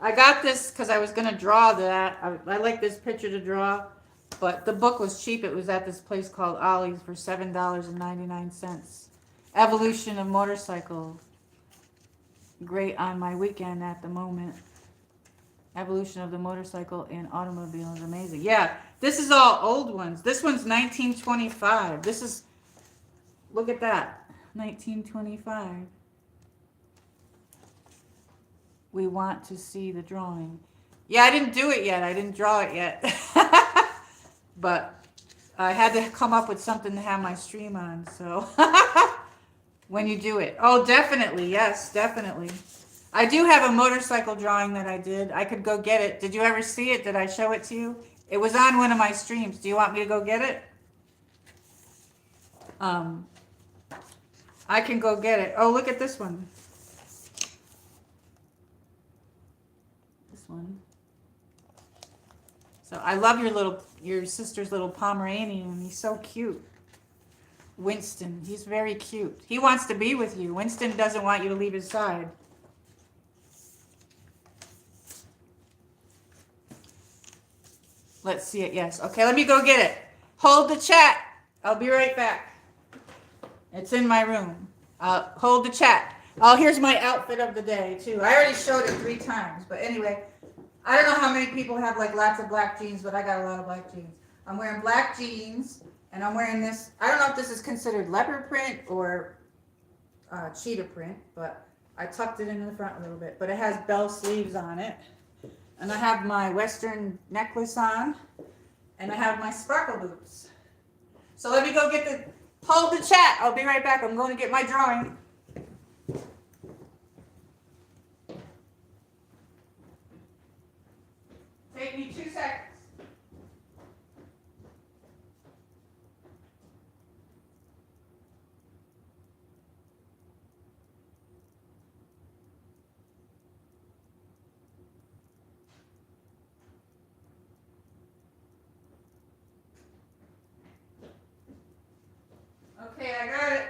I got this because I was going to draw that. I like this picture to draw, but the book was cheap. It was at this place called Ollie's for $7.99. Evolution of Motorcycle. Great on my weekend at the moment. Evolution of the Motorcycle and Automobile is amazing. Yeah, this is all old ones. This one's 1925. This is, look at that, 1925. We want to see the drawing. Yeah, I didn't do it yet. I didn't draw it yet. But I had to come up with something to have my stream on. So when you do it. Oh, definitely. Yes, definitely. I do have a motorcycle drawing that I did. I could go get it. Did you ever see it? Did I show it to you? It was on one of my streams. Do you want me to go get it? I can go get it. Oh, look at this one. This one. So I love your sister's little Pomeranian. He's so cute. Winston. He's very cute. He wants to be with you. Winston doesn't want you to leave his side. Let's see it. Yes. Okay, let me go get it. Hold the chat. I'll be right back. It's in my room. Hold the chat. Oh, here's my outfit of the day, too. I already showed it 3 times. But anyway, I don't know how many people have like lots of black jeans, but I got a lot of black jeans. I'm wearing black jeans, and I'm wearing this. I don't know if this is considered leopard print or cheetah print, but I tucked it in the front a little bit. But it has bell sleeves on it. And I have my Western necklace on, and I have my sparkle boots. So let me go hold the chat. I'll be right back. I'm going to get my drawing. Take me 2 seconds. Okay, I got it.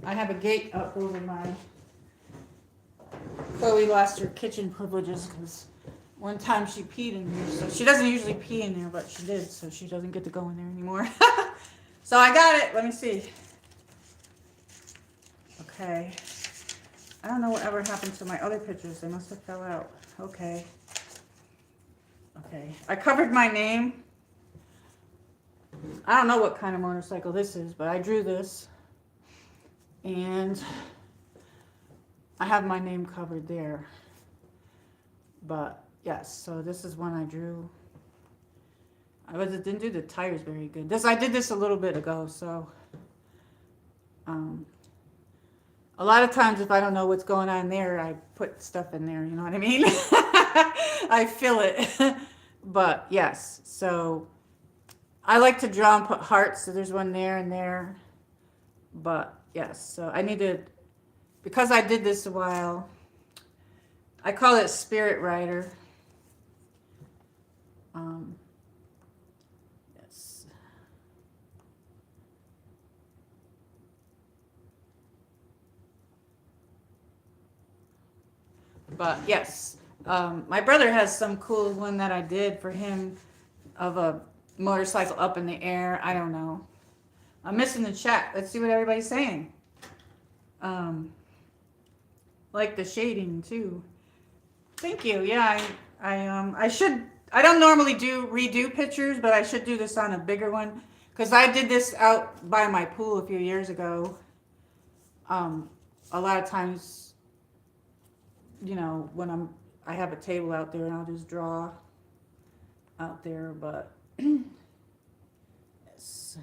I have a gate up over my... Chloe lost her kitchen privileges because one time she peed in here. So she doesn't usually pee in there, but she did, so she doesn't get to go in there anymore. So I got it. Let me see. Okay. I don't know whatever happened to my other pictures. They must have fell out. Okay. Okay. I covered my name. I don't know what kind of motorcycle this is, but I drew this. And I have my name covered there. But yes, so this is one I drew. I didn't do the tires very good. I did this a little bit ago, so a lot of times if I don't know what's going on there, I put stuff in there, you know what I mean? I fill it. But yes, so I like to draw and put hearts, so there's one there and there. But yes, so I need to, because I did this a while, I call it Spirit Rider. Um, yes. But yes, my brother has some cool one that I did for him of a motorcycle up in the air. I don't know. I'm missing the chat. Let's see what everybody's saying. Um, like the shading too. Thank you. Yeah, I should. I don't normally do redo pictures, but I should do this on a bigger one because I did this out by my pool a few years ago. Um, a lot of times, when I have a table out there and I'll just draw out there, but yes.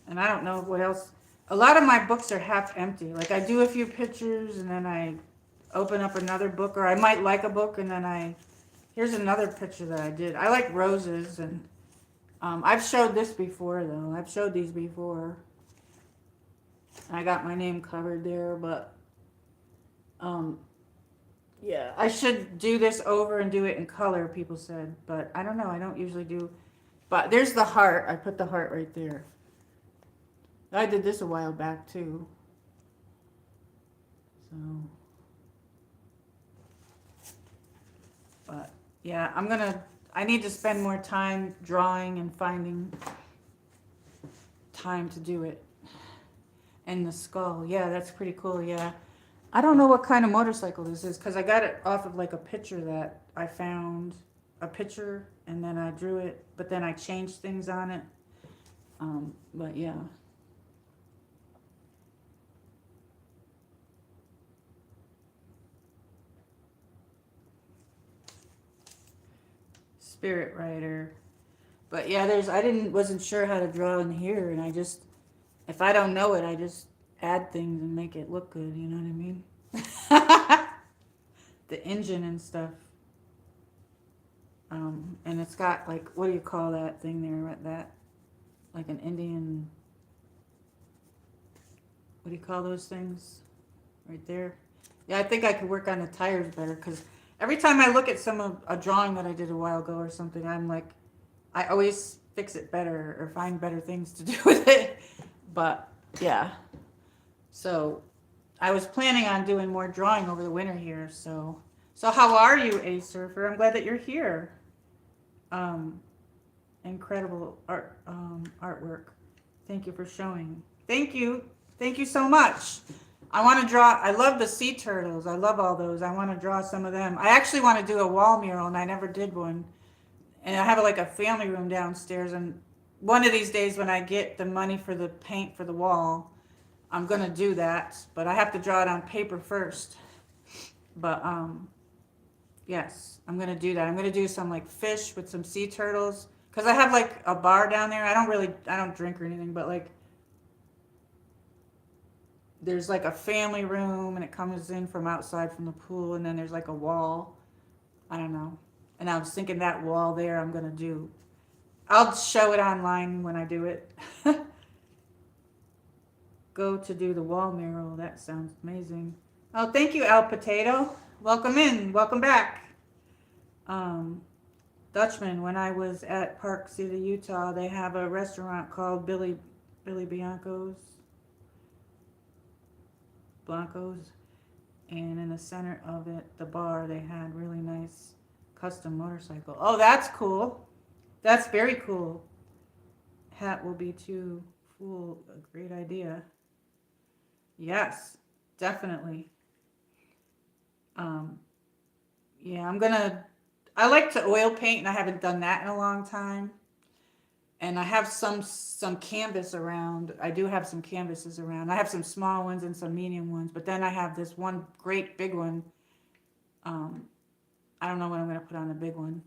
And I don't know what else. A lot of my books are half empty. Like I do a few pictures and then I open up another book, or I might like a book and then here's another picture that I did. I like roses, and I've showed this before though. I've showed these before. I got my name covered there, but um, yeah, I should do this over and do it in color, people said, but I don't know. I don't usually do. But there's the heart. I put the heart right there. I did this a while back too. So, but yeah, I need to spend more time drawing and finding time to do it. And the skull, yeah, that's pretty cool, yeah. I don't know what kind of motorcycle this is because I got it off of like a picture that I found, a picture, and then I drew it, but then I changed things on it. But yeah. Spirit Rider. But yeah, wasn't sure how to draw in here, and if I don't know it, I just add things and make it look good, you know what I mean? The engine and stuff. And it's got like, what do you call that thing there? That, like an Indian, what do you call those things? Right there. Yeah, I think I could work on the tires better because every time I look at a drawing that I did a while ago or something, I'm like, I always fix it better or find better things to do with it. But yeah, so I was planning on doing more drawing over the winter here. So how are you, A Surfer? I'm glad that you're here. Um, Incredible artwork. Thank you for showing. Thank you so much. I want to draw. I love the sea turtles. I love all those. I want to draw some of them. I actually want to do a wall mural, and I never did one. And I have like a family room downstairs. And one of these days, when I get the money for the paint for the wall, I'm gonna do that. But I have to draw it on paper first. But yes, I'm gonna do that. I'm gonna do some like fish with some sea turtles because I have like a bar down there. I don't drink or anything, but like there's like a family room and it comes in from outside from the pool, and then there's like a wall. I don't know. And I was thinking that wall there I'm gonna do. I'll show it online when I do it. Go to do the wall mural. That sounds amazing. Oh, thank you, Al Potato. Welcome in. Welcome back. Dutchman, when I was at Park City, Utah, they have a restaurant called Billy Blanco's, and in the center of it, the bar, they had really nice custom motorcycle. Oh, that's cool. That's very cool. Hat will be too full. A great idea. Yes, definitely. Um, yeah, I like to oil paint, and I haven't done that in a long time. And I have some canvas around. I do have some canvases around. I have some small ones and some medium ones, but then I have this one great big one. Um, I don't know what I'm gonna put on the big one.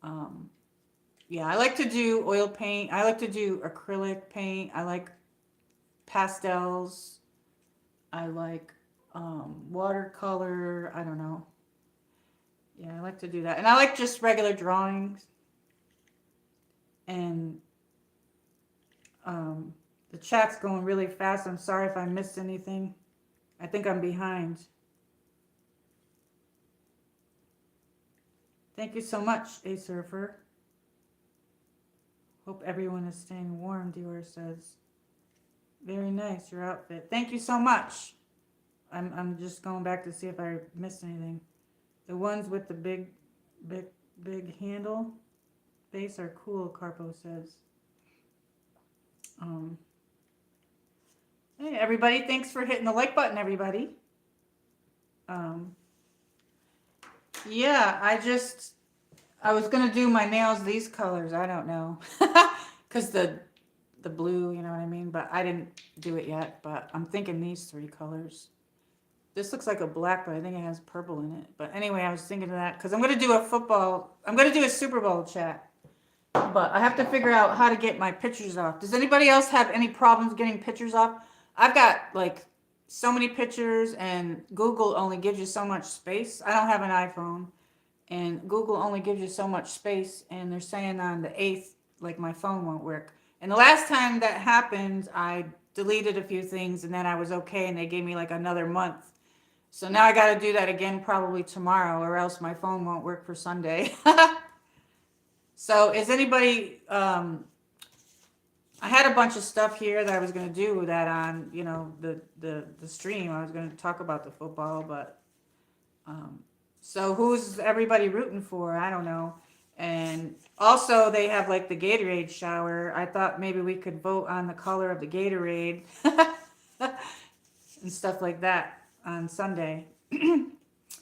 Um, yeah, I like to do oil paint. I like to do acrylic paint. I like pastels. I like watercolor. I don't know. Yeah, I like to do that, and I like just regular drawings. And The chat's going really fast. I'm sorry if I missed anything. I think I'm behind. Thank you so much, A Surfer. Hope everyone is staying warm, Dior says. Very nice, your outfit. Thank you so much. I'm just going back to see if I missed anything. The ones with the big handle base are cool, Carpo says. Hey, everybody, thanks for hitting the like button, everybody. Yeah, I was going to do my nails these colors. I don't know. Because the blue, you know what I mean? But I didn't do it yet. But I'm thinking these 3 colors. This looks like a black, but I think it has purple in it. But anyway, I was thinking of that because I'm going to do a Super Bowl chat. But I have to figure out how to get my pictures off. Does anybody else have any problems getting pictures off? I've got like so many pictures and Google only gives you so much space. I don't have an iPhone and Google only gives you so much space. And they're saying on the 8th, like my phone won't work. And the last time that happened, I deleted a few things and then I was okay. And they gave me like another month. So now I got to do that again probably tomorrow or else my phone won't work for Sunday. So is anybody, I had a bunch of stuff here that I was going to do that on, you know, the stream. I was going to talk about the football, but, so who's everybody rooting for? I don't know. And also they have like the Gatorade shower. I thought maybe we could vote on the color of the Gatorade and stuff like that on Sunday.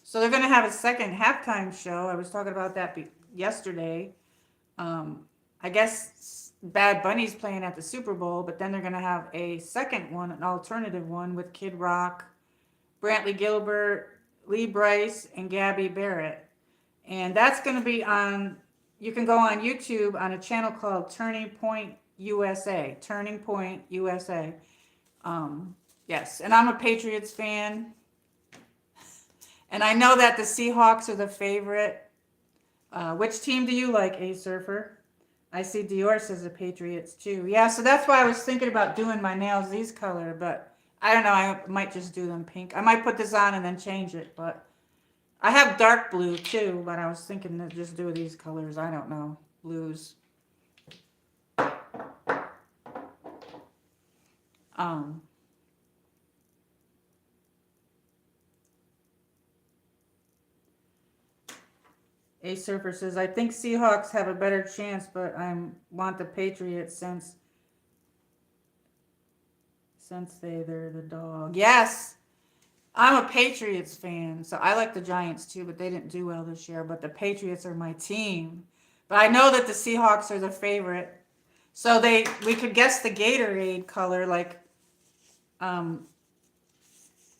So they're going to have a second halftime show. I was talking about that yesterday. I guess Bad Bunny's playing at the Super Bowl, but then they're going to have a second one, an alternative one with Kid Rock, Brantley Gilbert, Lee Brice, and Gabby Barrett. And that's going to be on, you can go on YouTube on a channel called Turning Point USA. Turning Point USA. Yes, and I'm a Patriots fan. And I know that the Seahawks are the favorite. Which team do you like, A Surfer? I see Dior says the Patriots too. Yeah, so that's why I was thinking about doing my nails these color, but I don't know. I might just do them pink. I might put this on and then change it, but I have dark blue too, but I was thinking to just do these colors. I don't know. Blues. A Surfer says, I think Seahawks have a better chance, but I want the Patriots since they're the dog. Yes, I'm a Patriots fan, so I like the Giants too, but they didn't do well this year. But the Patriots are my team. But I know that the Seahawks are the favorite. So we could guess the Gatorade color, like, I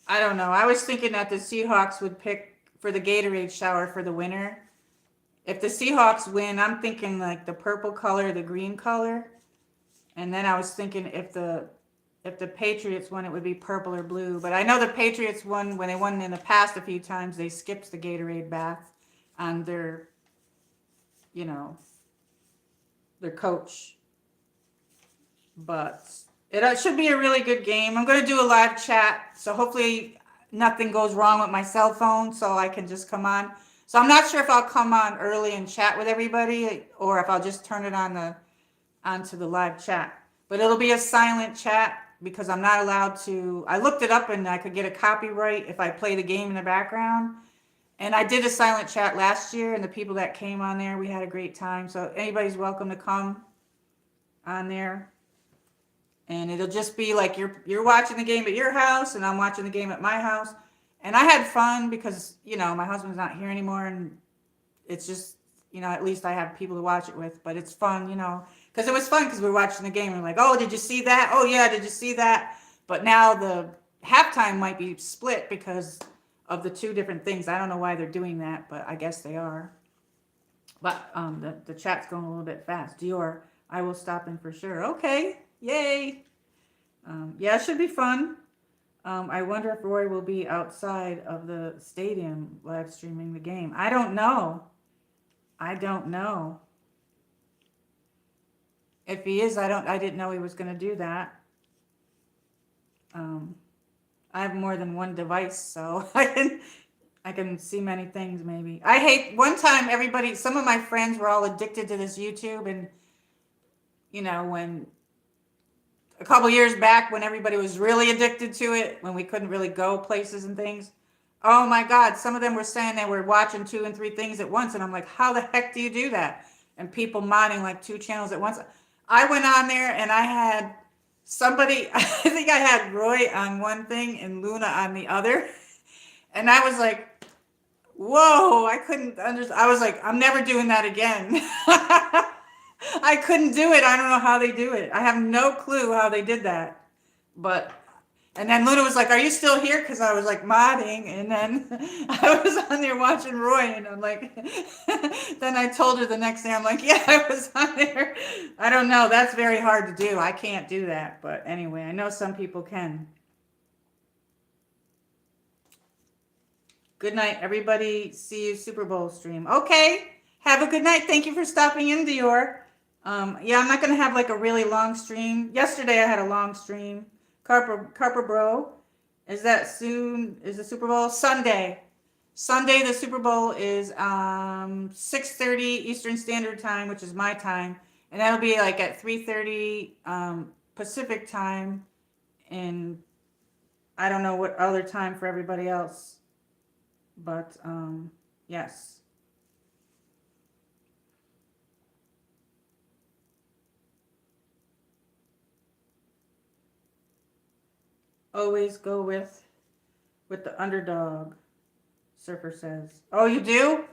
don't know. I was thinking that the Seahawks would pick for the Gatorade shower for the winner. If the Seahawks win, I'm thinking like the purple color, the green color. And then I was thinking if the Patriots won, it would be purple or blue. But I know the Patriots won when they won in the past a few times. They skipped the Gatorade bath on their, you know, their coach. But it should be a really good game. I'm going to do a live chat. So hopefully nothing goes wrong with my cell phone so I can just come on. So I'm not sure if I'll come on early and chat with everybody or if I'll just turn it onto the live chat. But it'll be a silent chat because I'm not allowed to. I looked it up and I could get a copyright if I play the game in the background. And I did a silent chat last year and the people that came on there, we had a great time. So anybody's welcome to come on there. And it'll just be like you're watching the game at your house and I'm watching the game at my house. And I had fun because, you know, my husband's not here anymore and it's just, you know, at least I have people to watch it with. But it's fun, you know, because it was fun because we were watching the game and we're like, oh, did you see that? Oh, yeah, did you see that? But now the halftime might be split because of the 2 different things. I don't know why they're doing that, but I guess they are. But the chat's going a little bit fast. Dior, I will stop in for sure. Okay, yay. Yeah, it should be fun. I wonder if Roy will be outside of the stadium live streaming the game. I don't know. If he is, I didn't know he was going to do that. Um, I have more than one device, so I can see many things maybe. I hate one time some of my friends were all addicted to this YouTube, and when a couple years back when everybody was really addicted to it, when we couldn't really go places and things. Oh my God, some of them were saying they were watching 2 and 3 things at once, and I'm like, how the heck do you do that? And people modding like 2 channels at once. I went on there and I had somebody, I think I had Roy on one thing and Luna on the other. And I was like, whoa, I couldn't understand. I was like, I'm never doing that again. I couldn't do it. I don't know how they do it. I have no clue how they did that. But, and then Luna was like, are you still here? Because I was like modding. And then I was on there watching Roy. And I'm like, then I told her the next day, I'm like, yeah, I was on there. I don't know. That's very hard to do. I can't do that. But anyway, I know some people can. Good night, everybody. See you Super Bowl stream. Okay. Have a good night. Thank you for stopping in, Dior. Yeah, I'm not going to have like a really long stream. Yesterday I had a long stream. Carper Bro. Is that soon? Is the Super Bowl? Sunday. Sunday, the Super Bowl is 6:30 Eastern Standard Time, which is my time. And that'll be like at 3:30 Pacific Time. And I don't know what other time for everybody else. But yes. Always go with the underdog, Surfer says. Oh, you do?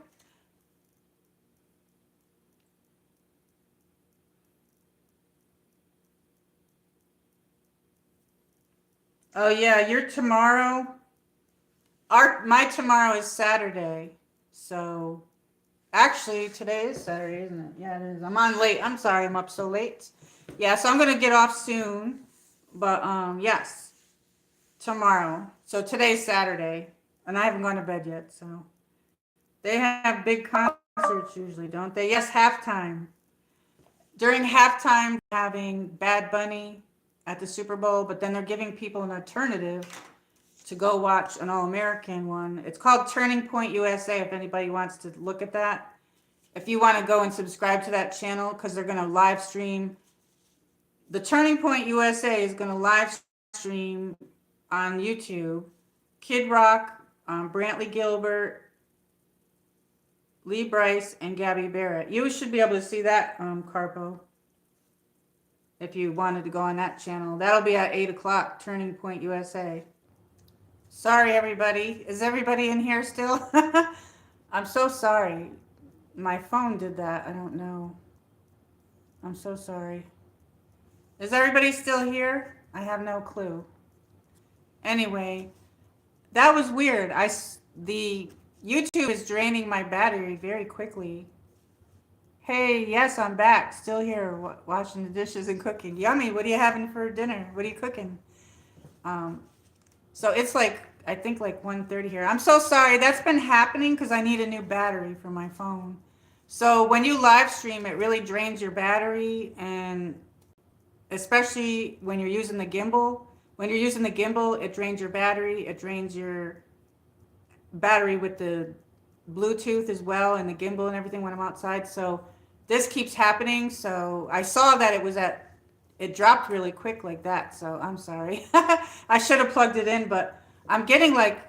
Oh yeah, your tomorrow. My tomorrow is Saturday. So actually today is Saturday, isn't it? Yeah, it is. I'm on late. I'm sorry I'm up so late. Yeah, so I'm gonna get off soon. But yes. Tomorrow. So today's Saturday. And I haven't gone to bed yet, so they have big concerts usually, don't they? Yes, halftime. During halftime, having Bad Bunny at the Super Bowl, but then they're giving people an alternative to go watch an All-American one. It's called Turning Point USA, if anybody wants to look at that. If you want to go and subscribe to that channel, because they're going to live stream. The Turning Point USA is going to live stream on YouTube. Kid Rock, Brantley Gilbert, Lee Bryce, and Gabby Barrett. You should be able to see that, Carpo, if you wanted to go on that channel. That'll be at 8 o'clock, Turning Point USA. Sorry, everybody. Is everybody in here still? I'm so sorry. My phone did that. I don't know. I'm so sorry. Is everybody still here? I have no clue. Anyway, that was weird. The YouTube is draining my battery very quickly. Hey, yes, I'm back. Still here, washing the dishes and cooking. Yummy. What are you having for dinner? What are you cooking? So it's like, I think like 1:30 here. I'm so sorry. That's been happening because I need a new battery for my phone. So when you live stream, it really drains your battery, and especially when you're using the gimbal. When you're using the gimbal, it drains your battery. It drains your battery with the Bluetooth as well, and the gimbal and everything when I'm outside. So this keeps happening. So I saw that it dropped really quick like that. So I'm sorry. I should have plugged it in, but I'm getting like,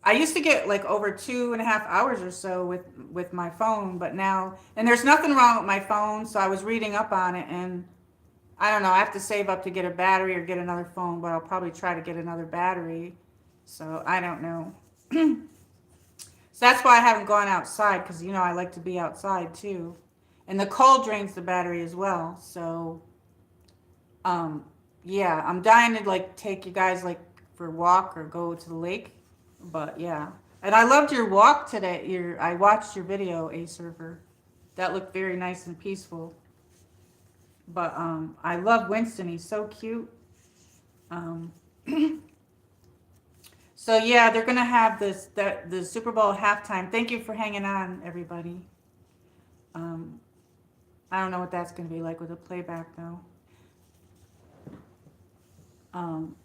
I used to get like over 2.5 hours or so with my phone, but now, and there's nothing wrong with my phone. So I was reading up on it, and I don't know, I have to save up to get a battery or get another phone, but I'll probably try to get another battery. So I don't know. So that's why I haven't gone outside, because I like to be outside too. And the cold drains the battery as well. So yeah, I'm dying to like take you guys like for a walk or go to the lake. But yeah. And I loved your walk today. I watched your video, A Surfer. That looked very nice and peaceful. But I love Winston. He's so cute. So yeah, they're gonna have the Super Bowl halftime. Thank you for hanging on, everybody. I don't know what that's going to be like with a playback though. Um,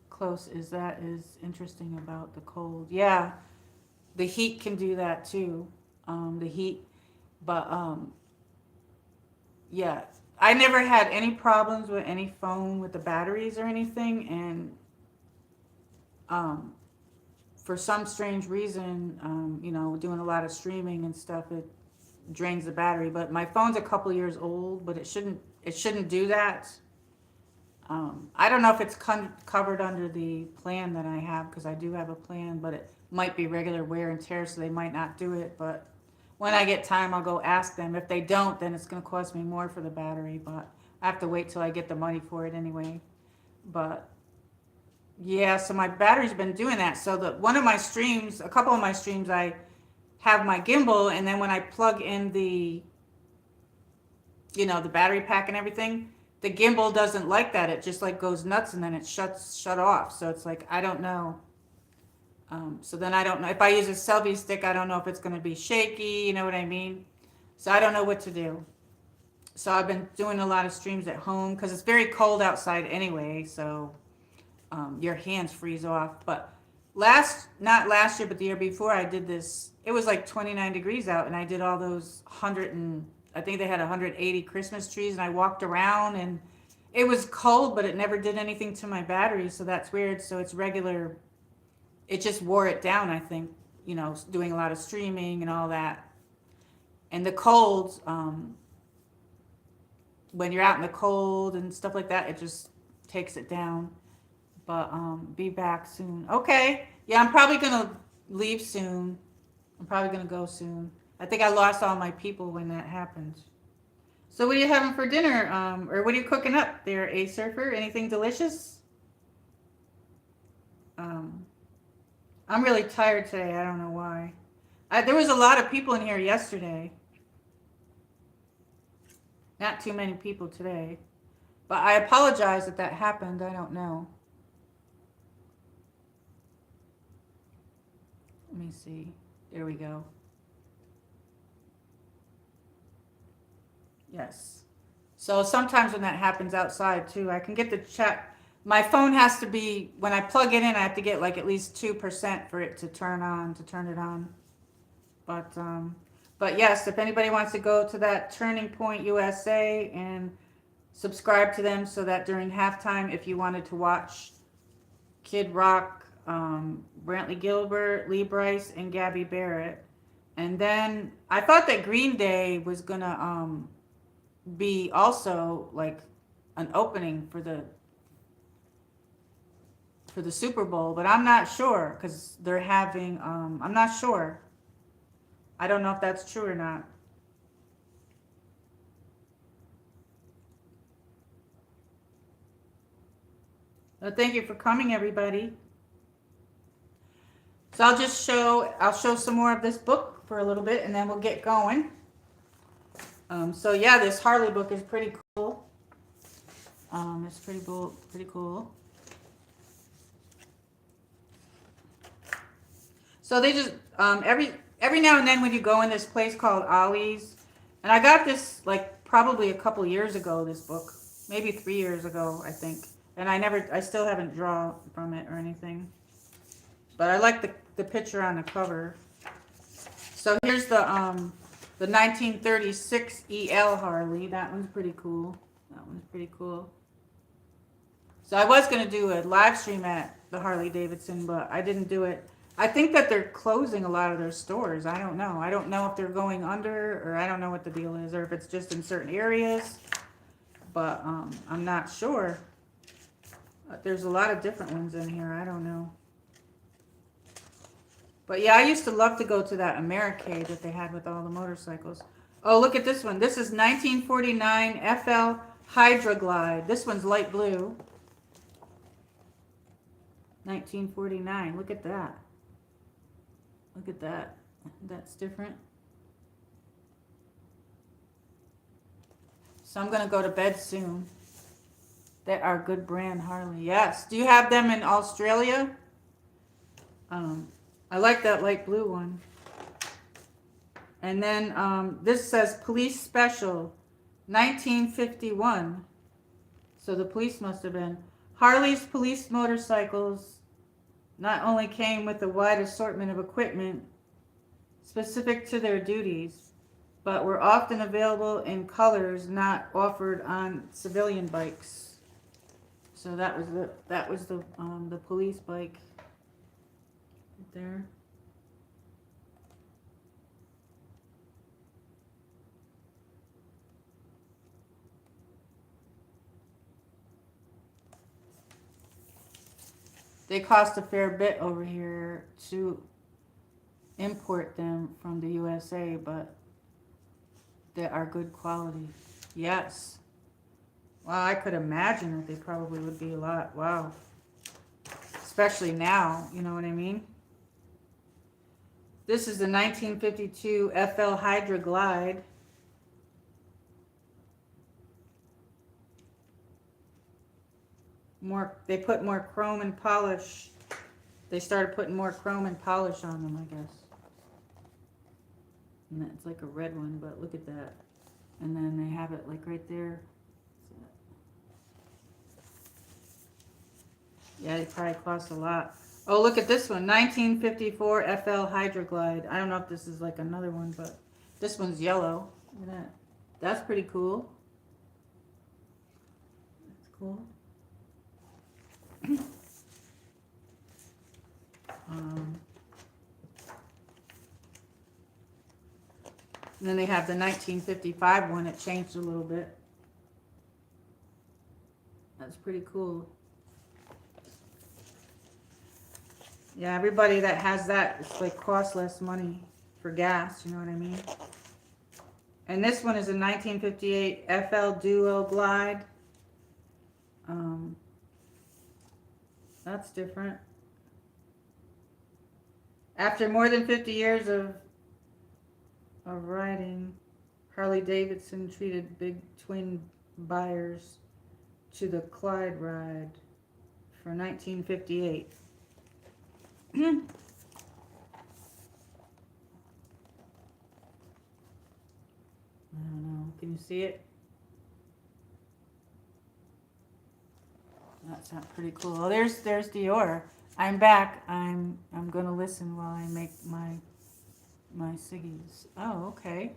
Close is that is interesting about the cold. Yeah, the heat can do that too. The heat, but yeah, I never had any problems with any phone with the batteries or anything, and um, for some strange reason, doing a lot of streaming and stuff, it drains the battery. But my phone's a couple years old, but it shouldn't do that. I don't know if it's covered under the plan that I have because I do have a plan, but it might be regular wear and tear, so they might not do it. But when I get time, I'll go ask them. If they don't, then it's going to cost me more for the battery, but I have to wait till I get the money for it anyway. But yeah, so my battery's been doing that. So the one of my streams, a couple of my streams, I have my gimbal, and then when I plug in the battery pack and everything, the gimbal doesn't like that. It just like goes nuts and then it shut off. So it's like I don't know. So then I don't know if I use a selfie stick. I don't know if it's going to be shaky. You know what I mean? So I don't know what to do. So I've been doing a lot of streams at home because it's very cold outside anyway. So your hands freeze off. But not last year, but the year before, I did this. It was like 29 degrees out, and I did all those I think they had 180 Christmas trees, and I walked around, and it was cold, but it never did anything to my battery, so that's weird. So it's regular. It just wore it down, I think. Doing a lot of streaming and all that, and the cold. When you're out in the cold and stuff like that, it just takes it down. But be back soon. Okay. Yeah, I'm probably gonna leave soon. I'm probably gonna go soon. I think I lost all my people when that happened. So what are you having for dinner? Or what are you cooking up there, A Surfer? Anything delicious? Um, I'm really tired today. I don't know why. There was a lot of people in here yesterday. Not too many people today. But I apologize that that happened. I don't know. Let me see. There we go. Yes. So sometimes when that happens outside too, I can get the chat. My phone has to be, when I plug it in, I have to get like at least 2% for it to turn it on. But but yes, if anybody wants to go to that Turning Point USA and subscribe to them so that during halftime, if you wanted to watch Kid Rock, Brantley Gilbert, Lee Brice, and Gabby Barrett. And then I thought that Green Day was gonna be also like an opening for the Super Bowl, but I'm not sure because they're having I'm not sure. I don't know if that's true or not. But thank you for coming, everybody. So I'll show some more of this book for a little bit, and then we'll get going. So yeah, this Harley book is pretty cool. It's pretty cool. Pretty cool. So they just every now and then when you go in this place called Ollie's, and I got this like probably a couple years ago. This book, maybe 3 years ago, I think. And I still haven't drawn from it or anything. But I like the picture on the cover. So here's the 1936 EL Harley. That one's pretty cool. That one's pretty cool. So I was gonna do a live stream at the Harley Davidson, but I didn't do it. I think that they're closing a lot of their stores. I don't know. I don't know if they're going under, or I don't know what the deal is, or if it's just in certain areas. But I'm not sure. There's a lot of different ones in here. I don't know. But yeah, I used to love to go to that Americade that they had with all the motorcycles. Oh, look at this one. This is 1949 FL Hydroglide. This one's light blue. 1949. Look at that. Look at that. That's different. So I'm going to go to bed soon. They are good brand Harley. Yes. Do you have them in Australia? I like that light blue one. And then this says police special, 1951. So the police must have been. Harley's police motorcycles not only came with a wide assortment of equipment specific to their duties, but were often available in colors not offered on civilian bikes. So that was the police bike right there. They cost a fair bit over here to import them from the USA, but they are good quality. Yes. Well, I could imagine that they probably would be a lot. Wow. Especially now, you know what I mean? This is the 1952 FL Hydra Glide. They put more chrome and polish. They started putting more chrome and polish on them, I guess. And that's like a red one, but look at that. And then they have it like right there. Yeah, they probably cost a lot. Oh, look at this one, 1954 FL Hydra Glide. I don't know if this is like another one, but this one's yellow. Look at that. That's pretty cool. That's cool. And then they have the 1955 one. It changed a little bit. That's pretty cool. Yeah, everybody that has that, it's like costs less money for gas, you know what I mean? And this one is a 1958 FL Duo Glide. That's different. After more than 50 years of riding, Harley Davidson treated big twin buyers to the Clyde ride for 1958. I don't know. Can you see it? That's not pretty cool. Oh, there's Dior. I'm back. I'm gonna listen while I make my ciggies. Oh, okay.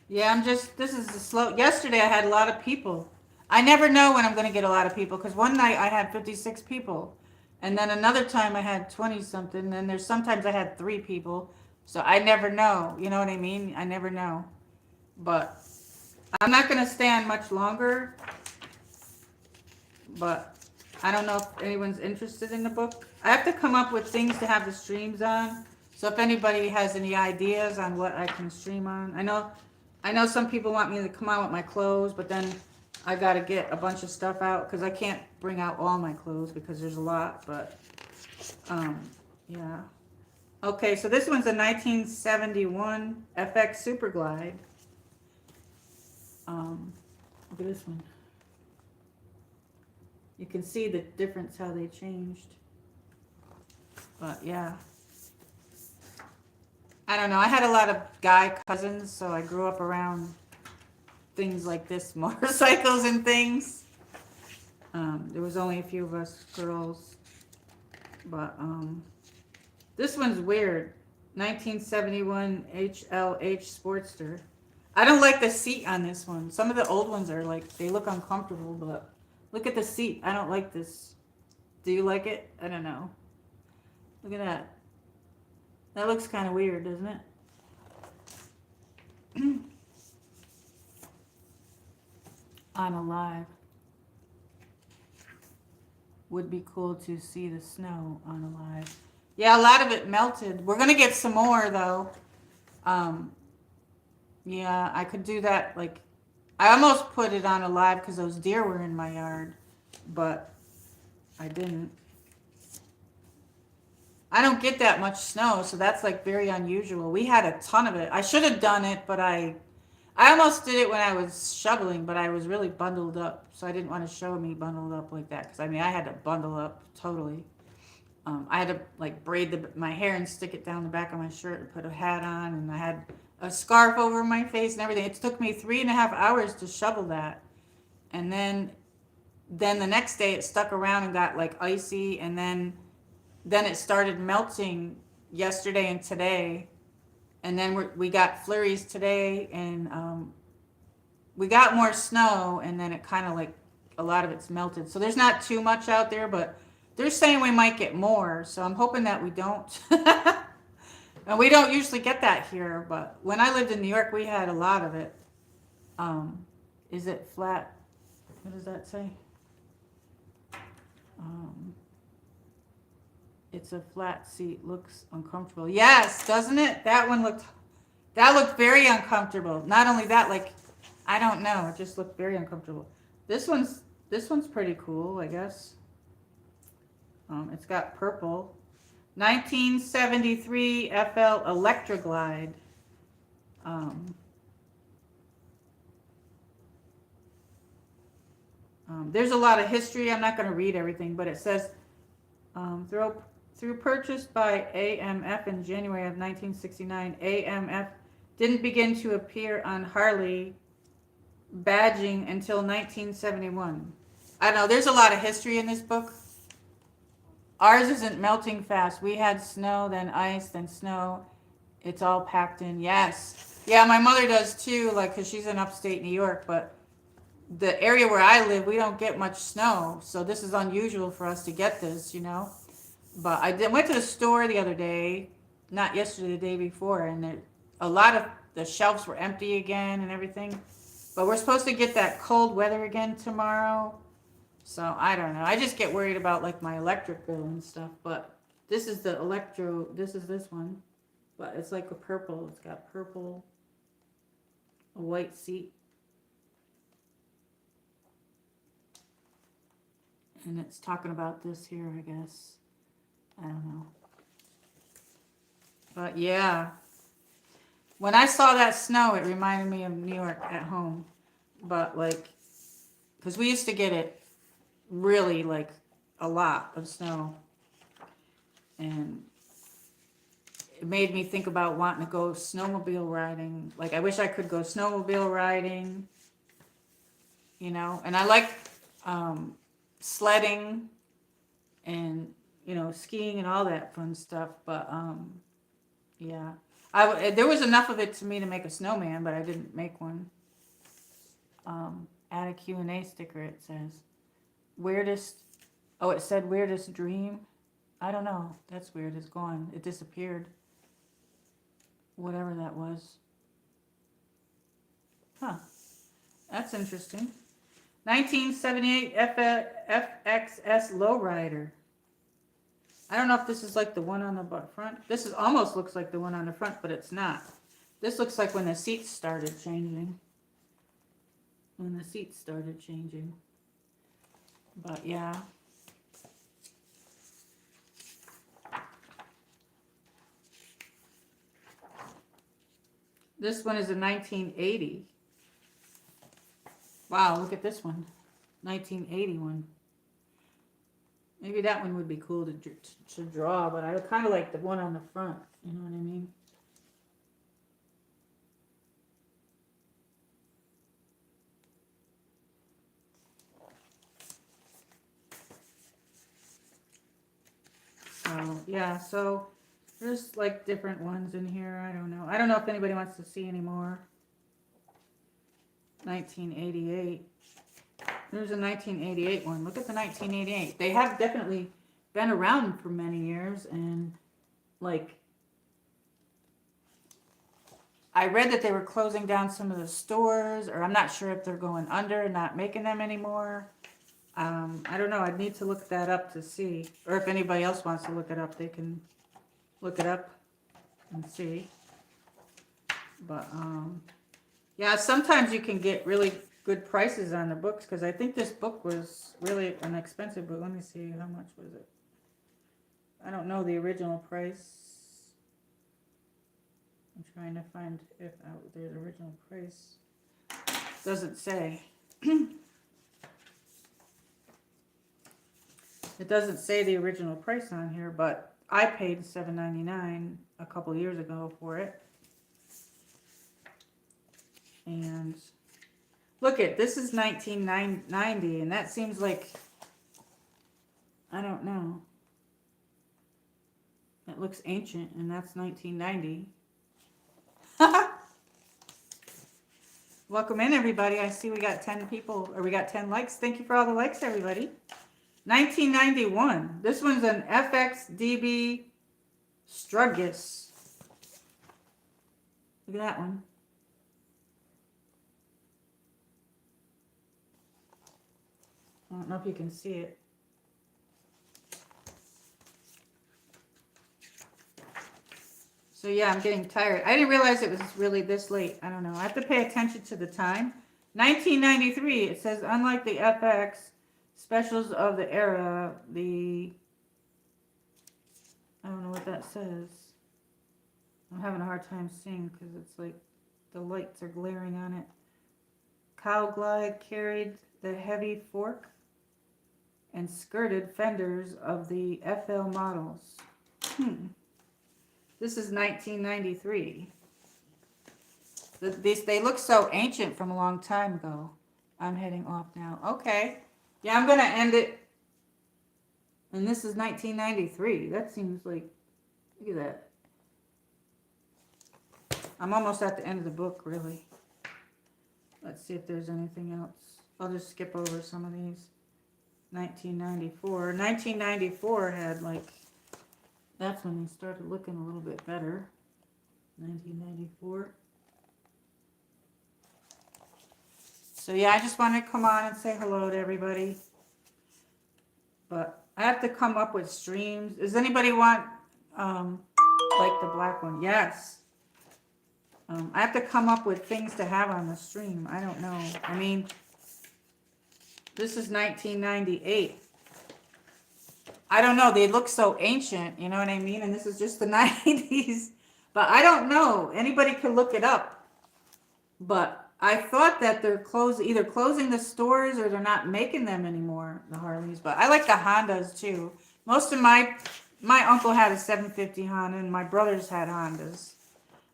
Yeah, this is the slow. Yesterday I had a lot of people. I never know when I'm gonna get a lot of people because one night I had 56 people. And then another time I had 20 something. And there's sometimes I had 3 people. So I never know. You know what I mean? I never know. But I'm not going to stay on much longer. But I don't know if anyone's interested in the book. I have to come up with things to have the streams on. So if anybody has any ideas on what I can stream on. I know some people want me to come out with my clothes. But then I got to get a bunch of stuff out because I can't bring out all my clothes because there's a lot, but yeah. Okay, so this one's a 1971 FX Super Glide. Look at this one. You can see the difference how they changed. But yeah. I don't know. I had a lot of guy cousins, so I grew up around things like this, motorcycles and things. There was only a few of us girls, but this one's weird. 1971 HLH Sportster. I don't like the seat on this one. Some of the old ones are like, they look uncomfortable, but look at the seat. I don't like this. Do you like it? I don't know. Look at that. That looks kind of weird, doesn't it? On a live. Would be cool to see the snow on a live. Yeah, a lot of it melted. We're gonna get some more though. Yeah, I could do that. Like, I almost put it on a live because those deer were in my yard, but I didn't. I don't get that much snow, so that's like very unusual. We had a ton of it. I should have done it, but I almost did it when I was shoveling, but I was really bundled up, so I didn't want to show me bundled up like that. Because, I mean, I had to bundle up totally. I had to like braid my hair and stick it down the back of my shirt and put a hat on, and I had a scarf over my face and everything. It took me 3.5 hours to shovel that, and then the next day it stuck around and got like icy, and then it started melting yesterday and today, and then we got flurries today, and we got more snow, and then it kind of like a lot of it's melted. So there's not too much out there, but they're saying we might get more. So I'm hoping that we don't. And we don't usually get that here, but when I lived in New York, we had a lot of it. Is it flat? What does that say? It's a flat seat. Looks uncomfortable. Yes, doesn't it? That looked very uncomfortable. Not only that, like, I don't know. It just looked very uncomfortable. This one's pretty cool, I guess. It's got purple. 1973 FL Electroglide. There's a lot of history. I'm not going to read everything, but it says through purchased by AMF in January of 1969, AMF didn't begin to appear on Harley badging until 1971. I don't know. There's a lot of history in this book. Ours isn't melting fast. We had snow, then ice, then snow. It's all packed in. Yes. Yeah, my mother does too, like, because she's in upstate New York. But the area where I live, we don't get much snow. So this is unusual for us to get this, you know. But I went to the store the other day, not yesterday, the day before, and a lot of the shelves were empty again and everything. But we're supposed to get that cold weather again tomorrow. So I don't know. I just get worried about like my electric bill and stuff. But this is the this is this one. But it's like a purple. It's got purple, a white seat. And it's talking about this here, I guess. I don't know. But yeah. When I saw that snow, it reminded me of New York at home. But like, because we used to get it really like a lot of snow, and it made me think about wanting to go snowmobile riding. Like, I wish I could go snowmobile riding, you know. And I like sledding and, you know, skiing and all that fun stuff. But yeah, there was enough of it to me to make a snowman, but I didn't make one. Add a Q&A sticker, it says. Weirdest, oh, it said weirdest dream. I don't know. That's weird. It's gone. It disappeared. Whatever that was. Huh. That's interesting. 1978 FXS Lowrider. I don't know if this is like the one on the front. This almost looks like the one on the front, but it's not. This looks like when the seats started changing. When the seats started changing. But yeah. This one is a 1980. Wow, look at this one. 1981. Maybe that one would be cool to draw, but I kind of like the one on the front. You know what I mean? So, yeah, so there's like different ones in here. I don't know. I don't know if anybody wants to see any more. 1988. There's a 1988 one. Look at the 1988. They have definitely been around for many years, and like, I read that they were closing down some of the stores, or I'm not sure if they're going under and not making them anymore. I don't know. I'd need to look that up to see. Or if anybody else wants to look it up, they can look it up and see. But, yeah, sometimes you can get really good prices on the books, because I think this book was really an expensive book. Let me see. How much was it? I don't know the original price. I'm trying to find if there's original price. Doesn't say. It doesn't say the original price on here, but I paid $7.99 a couple years ago for it. And look at this is 1990, and that seems like, I don't know. It looks ancient, and that's 1990. Welcome in, everybody. I see we got 10 people, or we got 10 likes. Thank you for all the likes, everybody. 1991. This one's an FXDB Strugus. Look at that one. I don't know if you can see it. So yeah, I'm getting tired. I didn't realize it was really this late. I don't know. I have to pay attention to the time. 1993, it says, unlike the FX specials of the era, I don't know what that says. I'm having a hard time seeing because it's like the lights are glaring on it. Cow Glide carried the heavy fork and skirted fenders of the FL models. This is 1993. They look so ancient from a long time ago. I'm heading off now. Okay. Yeah, I'm going to end it. And this is 1993. That seems like, look at that. I'm almost at the end of the book, really. Let's see if there's anything else. I'll just skip over some of these. 1994. 1994 had like, that's when they started looking a little bit better. 1994. So yeah, I just wanted to come on and say hello to everybody. But I have to come up with streams. Does anybody want like the black one? Yes. I have to come up with things to have on the stream. I don't know. I mean, this is 1998. I don't know. They look so ancient, you know what I mean? And this is just the 90s. But I don't know. Anybody could look it up. But I thought that they're either closing the stores or they're not making them anymore, the Harleys. But I like the Hondas too. Most of my uncle had a 750 Honda and my brothers had Hondas.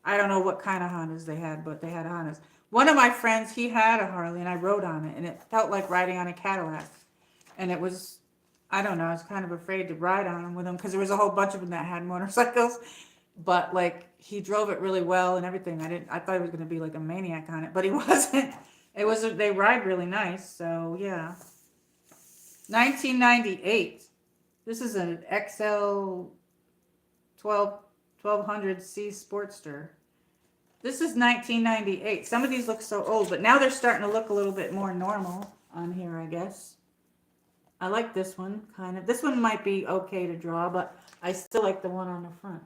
I don't know what kind of Hondas they had, but they had Hondas. One of my friends, he had a Harley and I rode on it and it felt like riding on a Cadillac. And it was, I don't know, I was kind of afraid to ride on them with him because there was a whole bunch of them that had motorcycles. But like he drove it really well and everything. I thought he was going to be like a maniac on it, but he wasn't. They ride really nice. So yeah. 1998. This is an XL 1200C Sportster. This is 1998. Some of these look so old, but now they're starting to look a little bit more normal on here, I guess. I like this one, kind of. This one might be okay to draw, but I still like the one on the front.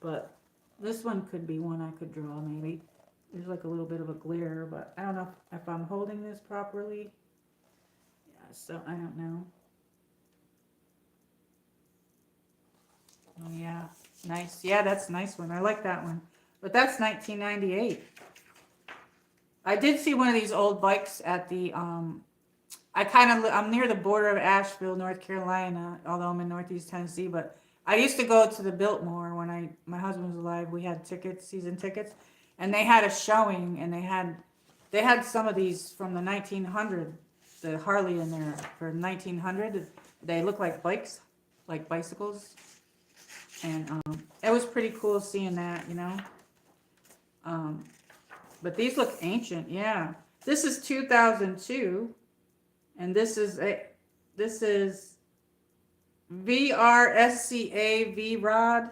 But this one could be one I could draw, maybe. There's like a little bit of a glare, but I don't know if I'm holding this properly. Yeah, so I don't know. Oh, yeah. Nice. Yeah, that's a nice one. I like that one. But that's 1998. I did see one of these old bikes at the, I'm near the border of Asheville, North Carolina, although I'm in Northeast Tennessee, but I used to go to the Biltmore when my husband was alive. We had tickets, season tickets, and they had a showing, and they had some of these from the 1900, the Harley in there for 1900. They look like bikes, like bicycles, and it was pretty cool seeing that, you know. But these look ancient, yeah. This is 2002, and this is VRSCA V-Rod.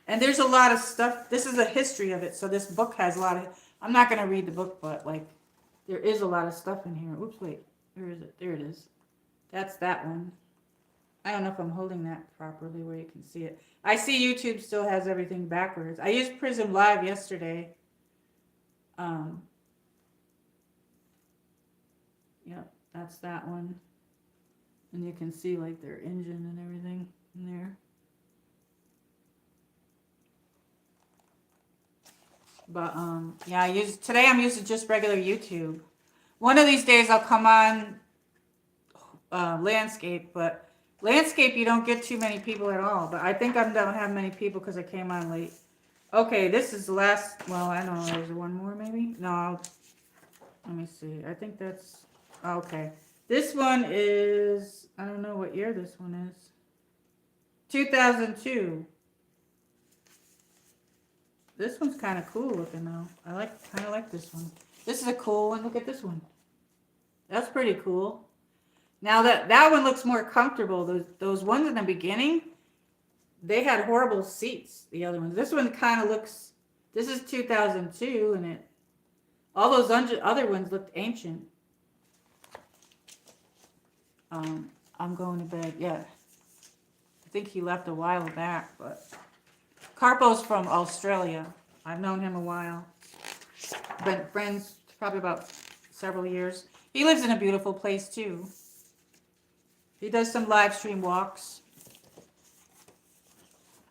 And there's a lot of stuff. This is a history of it. So this book has a lot of, I'm not going to read the book, but like there is a lot of stuff in here. Oops, wait. Where is it? There it is. That's that one. I don't know if I'm holding that properly where you can see it. I see YouTube still has everything backwards. I used Prism Live yesterday. Yep, that's that one. And you can see like their engine and everything in there. But yeah, today I'm using just regular YouTube. One of these days I'll come on landscape, but Landscape, you don't get too many people at all, but I think I don't have many people because I came on late. Okay, this is the last, well, I don't know, there's one more maybe? No, let me see. I think that's, okay. This one is, I don't know what year this one is. 2002. This one's kind of cool looking though. I kind of like this one. This is a cool one. Look at this one. That's pretty cool. Now that one looks more comfortable. Those ones in the beginning, they had horrible seats. The other ones. This one kind of looks. This is 2002, and all those other ones looked ancient. I'm going to bed. Yeah, I think he left a while back, but Carpo's from Australia. I've known him a while. Been friends probably about several years. He lives in a beautiful place too. He does some live stream walks.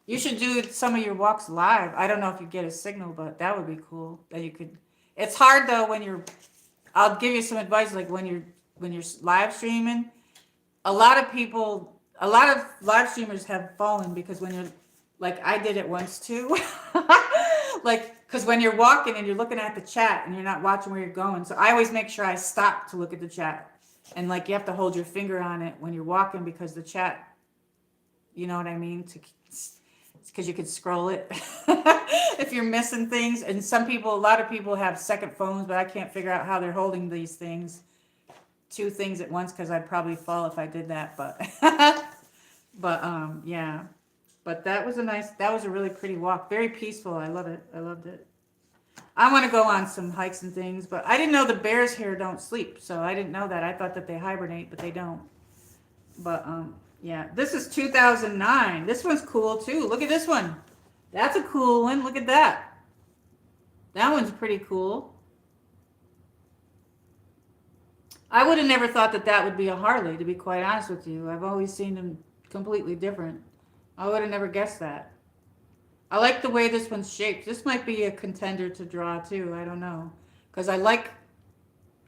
You should do some of your walks live. I don't know if you get a signal, but that would be cool. That you could. It's hard though when you're. I'll give you some advice. Like when you're live streaming, a lot of live streamers have fallen because when you're, like I did it once too. Like, because when you're walking and you're looking at the chat and you're not watching where you're going, so I always make sure I stop to look at the chat. And like you have to hold your finger on it when you're walking because the chat, you know what I mean? Because you could scroll it if you're missing things. And a lot of people have second phones, but I can't figure out how they're holding these things, two things at once, because I'd probably fall if I did that. But yeah. But that was a really pretty walk. Very peaceful. I love it. I loved it. I want to go on some hikes and things, but I didn't know the bears here don't sleep, so I didn't know that. I thought that they hibernate, but they don't. But yeah, this is 2009. This one's cool too. Look at this one. That's a cool one. Look at that. That one's pretty cool. I would have never thought that would be a Harley, to be quite honest with you. I've always seen them completely different. I would have never guessed that. I like the way this one's shaped. This might be a contender to draw too. I don't know, because I like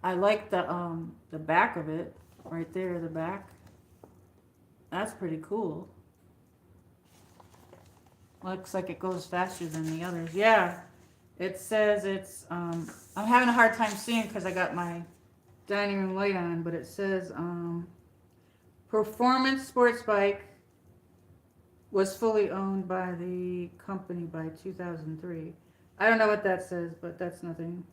the back of it right there. The back. That's pretty cool. Looks like it goes faster than the others. Yeah, it says it's. I'm having a hard time seeing because I got my dining room light on, but it says performance sports bike. Was fully owned by the company by 2003. I don't know what that says, but that's nothing.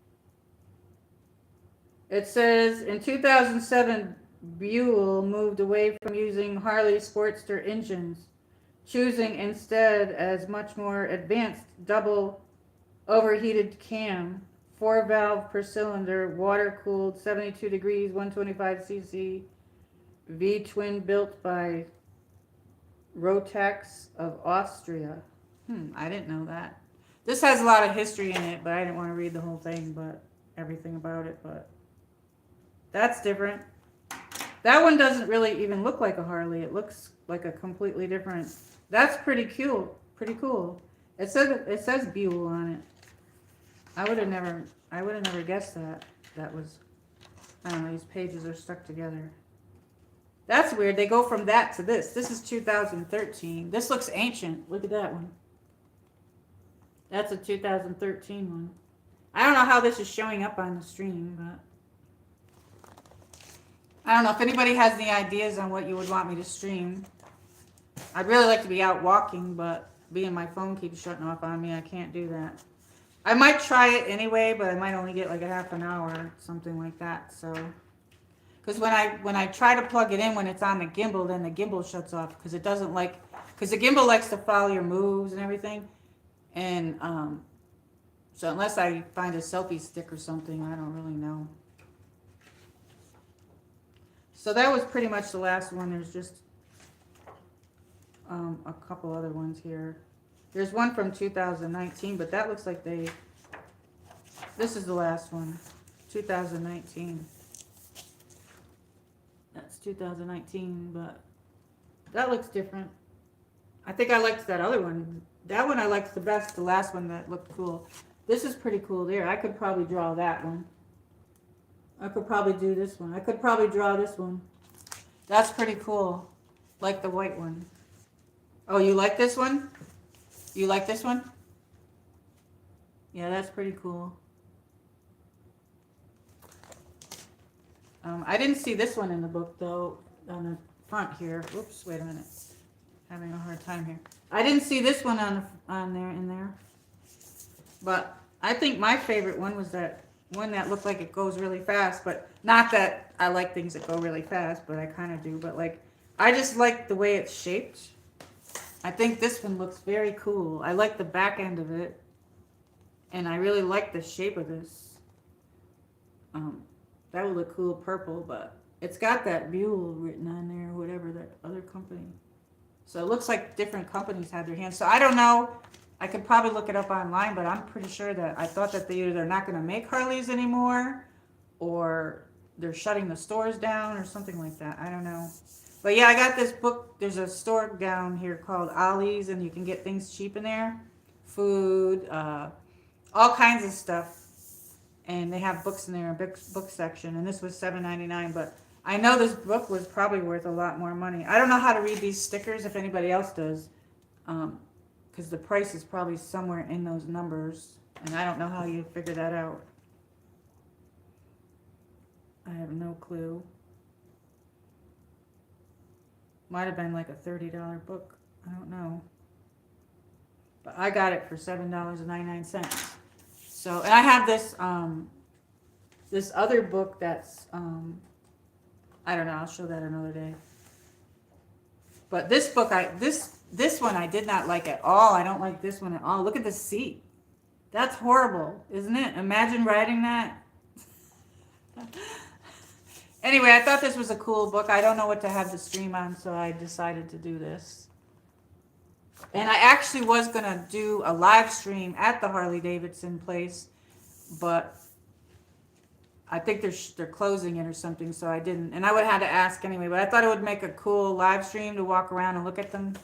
It says in 2007, Buell moved away from using Harley Sportster engines, choosing instead as much more advanced double overheated cam, 4-valve per cylinder, water-cooled, 72 degrees, 125cc, V-twin built by Rotax of Austria. I didn't know that. This has a lot of history in it, but I didn't want to read the whole thing, but everything about it, but that's different. That one doesn't really even look like a Harley. It looks like a completely different. That's pretty cool. Pretty cool. It says Buell on it. I would have never guessed that. That was, I don't know, these pages are stuck together. That's weird. They go from that to this. This is 2013. This looks ancient. Look at that one. That's a 2013 one. I don't know how this is showing up on the stream, but I don't know if anybody has any ideas on what you would want me to stream. I'd really like to be out walking, but being my phone keeps shutting off on me, I can't do that. I might try it anyway, but I might only get like a half an hour, something like that. So. Because when I try to plug it in when it's on the gimbal, then the gimbal shuts off because it doesn't like, because the gimbal likes to follow your moves and everything, and so unless I find a selfie stick or something, I don't really know. So that was pretty much the last one. There's just a couple other ones here. There's one from 2019, but that looks like this is the last one, 2019. That's 2019, but that looks different. I think I liked that other one. That one I liked the best, the last one that looked cool. This is pretty cool there. I could probably draw that one. I could probably do this one. I could probably draw this one. That's pretty cool. like the white one. Oh, you like this one? You like this one? Yeah, that's pretty cool. I didn't see this one in the book though, on the front here. Oops, wait a minute. Having a hard time here. I didn't see this one on there in there. But I think my favorite one was that one that looked like it goes really fast, but not that I like things that go really fast, but I kind of do. But like, I just like the way it's shaped. I think this one looks very cool. I like the back end of it, and I really like the shape of this. That would look cool purple, but it's got that Buell written on there, or whatever, that other company. So it looks like different companies had their hands. So I don't know. I could probably look it up online, but I'm pretty sure that I thought that they're not going to make Harleys anymore, or they're shutting the stores down or something like that. I don't know. But yeah, I got this book. There's a store down here called Ollie's, and you can get things cheap in there. Food, all kinds of stuff. And they have books in there, a book section. And this was $7.99, but I know this book was probably worth a lot more money. I don't know how to read these stickers if anybody else does. Because the price is probably somewhere in those numbers, and I don't know how you figure that out. I have no clue. Might have been like a $30 book. I don't know. But I got it for $7.99. So, and I have this this other book that's I don't know. I'll show that another day. But this book, this one I did not like at all. I don't like this one at all. Look at the seat. That's horrible, isn't it? Imagine writing that. Anyway, I thought this was a cool book. I don't know what to have the stream on, so I decided to do this. And I actually was going to do a live stream at the Harley Davidson place, but I think they're closing it or something, so I didn't. And I would have had to ask anyway, but I thought it would make a cool live stream to walk around and look at them,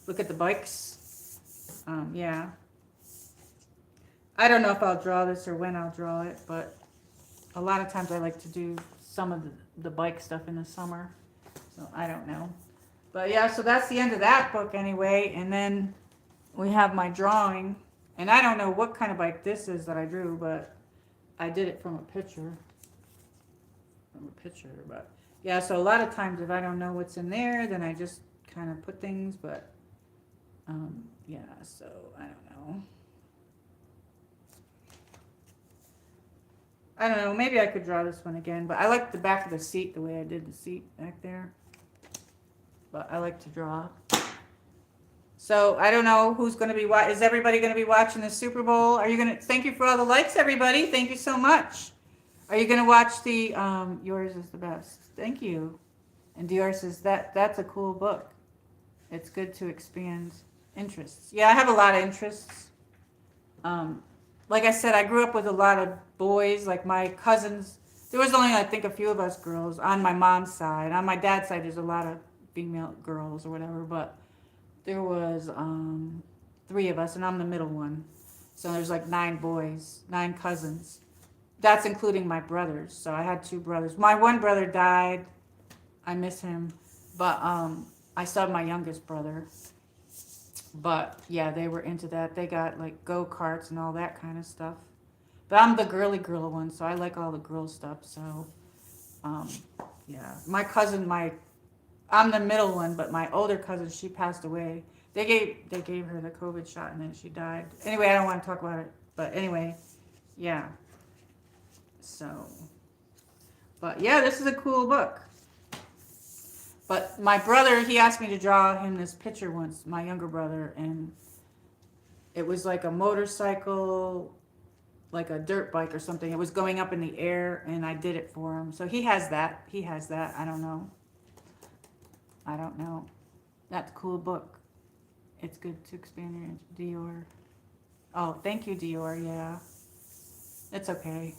look at the bikes. Yeah. I don't know if I'll draw this or when I'll draw it, but a lot of times I like to do some of the bike stuff in the summer, so I don't know. But yeah, so that's the end of that book anyway, and then we have my drawing, and I don't know what kind of bike this is that I drew, but I did it from a picture. But yeah, so a lot of times if I don't know what's in there, then I just kind of put things, but yeah, so I don't know, maybe I could draw this one again, but I like the back of the seat, the way I did the seat back there, but I like to draw. So I don't know who's going to be is everybody going to be watching the Super Bowl? Are you going to, thank you for all the likes, everybody, thank you so much. Are you going to watch the, yours is the best. Thank you. And Dior says that's a cool book. It's good to expand interests. Yeah, I have a lot of interests. Like I said, I grew up with a lot of boys, like my cousins. There was only, I think, a few of us girls on my mom's side. On my dad's side, there's a lot of female girls or whatever, but there was 3 of us, and I'm the middle one. So there's like 9 boys, 9 cousins. That's including my brothers. So I had 2 brothers. My one brother died. I miss him. But I saw my youngest brother. But yeah, they were into that. They got like go-karts and all that kind of stuff. But I'm the girly girl one, so I like all the girl stuff. So yeah, my cousin, I'm the middle one, but my older cousin, she passed away. They gave her the COVID shot and then she died. Anyway, I don't want to talk about it. But anyway, yeah. So, but yeah, this is a cool book. But my brother, he asked me to draw him this picture once, my younger brother, and it was like a motorcycle, like a dirt bike or something. It was going up in the air, and I did it for him. So he has that. I don't know. That's a cool book. It's good to expand your Dior. Oh, thank you, Dior. Yeah. It's okay.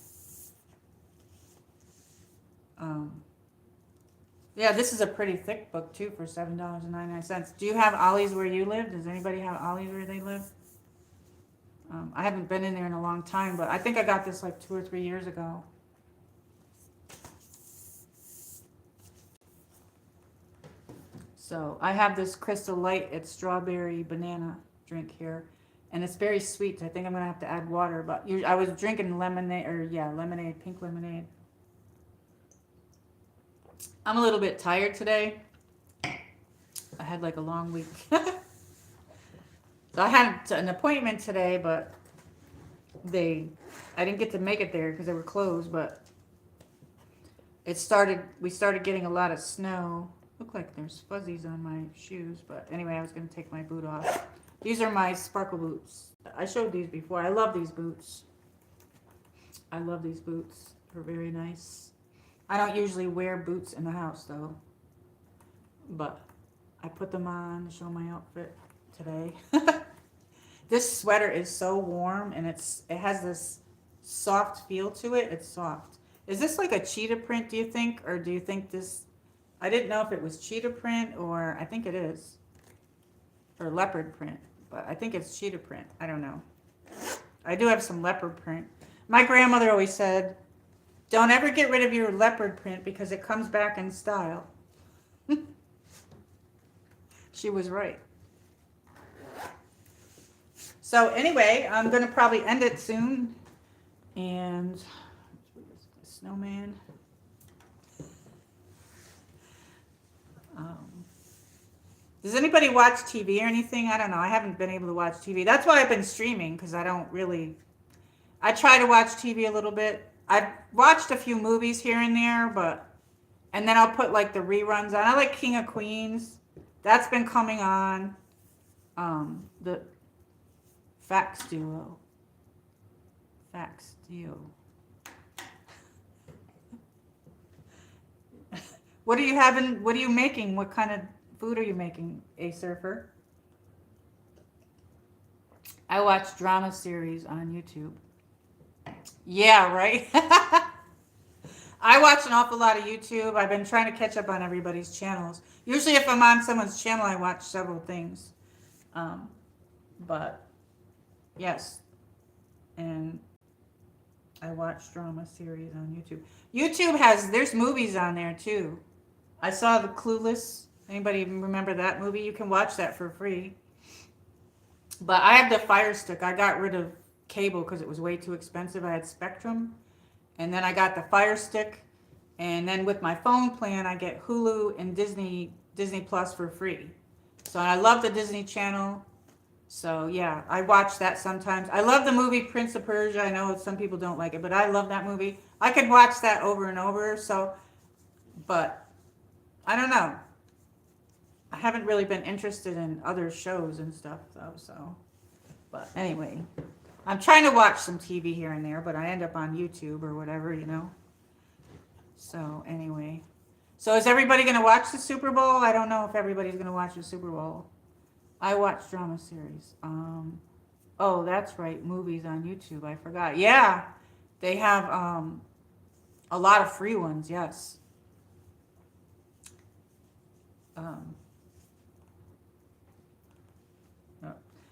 Yeah, this is a pretty thick book too for $7.99. Do you have Ollie's where you live? Does anybody have Ollie's where they live? I haven't been in there in a long time, but I think I got this like 2 or 3 years ago. So I have this Crystal Light. It's strawberry banana drink here. And it's very sweet. I think I'm going to have to add water. But I was drinking lemonade, or yeah, lemonade, pink lemonade. I'm a little bit tired today. I had like a long week. So I had an appointment today, but I didn't get to make it there because they were closed, but we started getting a lot of snow. Look like there's fuzzies on my shoes, but anyway, I was going to take my boot off. These are my sparkle boots. I showed these before. I love these boots. I love these boots. They're very nice. I don't usually wear boots in the house though, but I put them on to show my outfit today. This sweater is so warm, and it has this soft feel to it. It's soft. Is this like a cheetah print, do you think? Or do you think this... I didn't know if it was cheetah print, or I think it is. Or leopard print. But I think it's cheetah print. I don't know. I do have some leopard print. My grandmother always said, don't ever get rid of your leopard print because it comes back in style. She was right. So anyway, I'm going to probably end it soon. And the snowman. Does anybody watch TV or anything? I don't know. I haven't been able to watch TV. That's why I've been streaming, because I don't really... I try to watch TV a little bit. I've watched a few movies here and there, but... And then I'll put like the reruns on. I like King of Queens. That's been coming on. The... Fax Duo. Fax Duo. What are you having? What are you making? What kind of food are you making, A Surfer? I watch drama series on YouTube. Yeah, right? I watch an awful lot of YouTube. I've been trying to catch up on everybody's channels. Usually if I'm on someone's channel, I watch several things. But... Yes, and I watch drama series on YouTube. There's movies on there too. I saw The Clueless. Anybody even remember that movie? You can watch that for free. But I have the Fire Stick. I got rid of cable because it was way too expensive. I had Spectrum. And then I got the Fire Stick. And then with my phone plan, I get Hulu and Disney Plus for free. So I love the Disney Channel. So yeah, I watch that sometimes. I love the movie Prince of Persia. I know some people don't like it, but I love that movie. I could watch that over and over. So, but I don't know. I haven't really been interested in other shows and stuff though. So, but anyway, I'm trying to watch some TV here and there, but I end up on YouTube or whatever, you know. So anyway, so is everybody going to watch the Super Bowl? I don't know if everybody's going to watch the Super Bowl. I watch drama series. Oh, that's right. Movies on YouTube. I forgot. Yeah. They have a lot of free ones. Yes.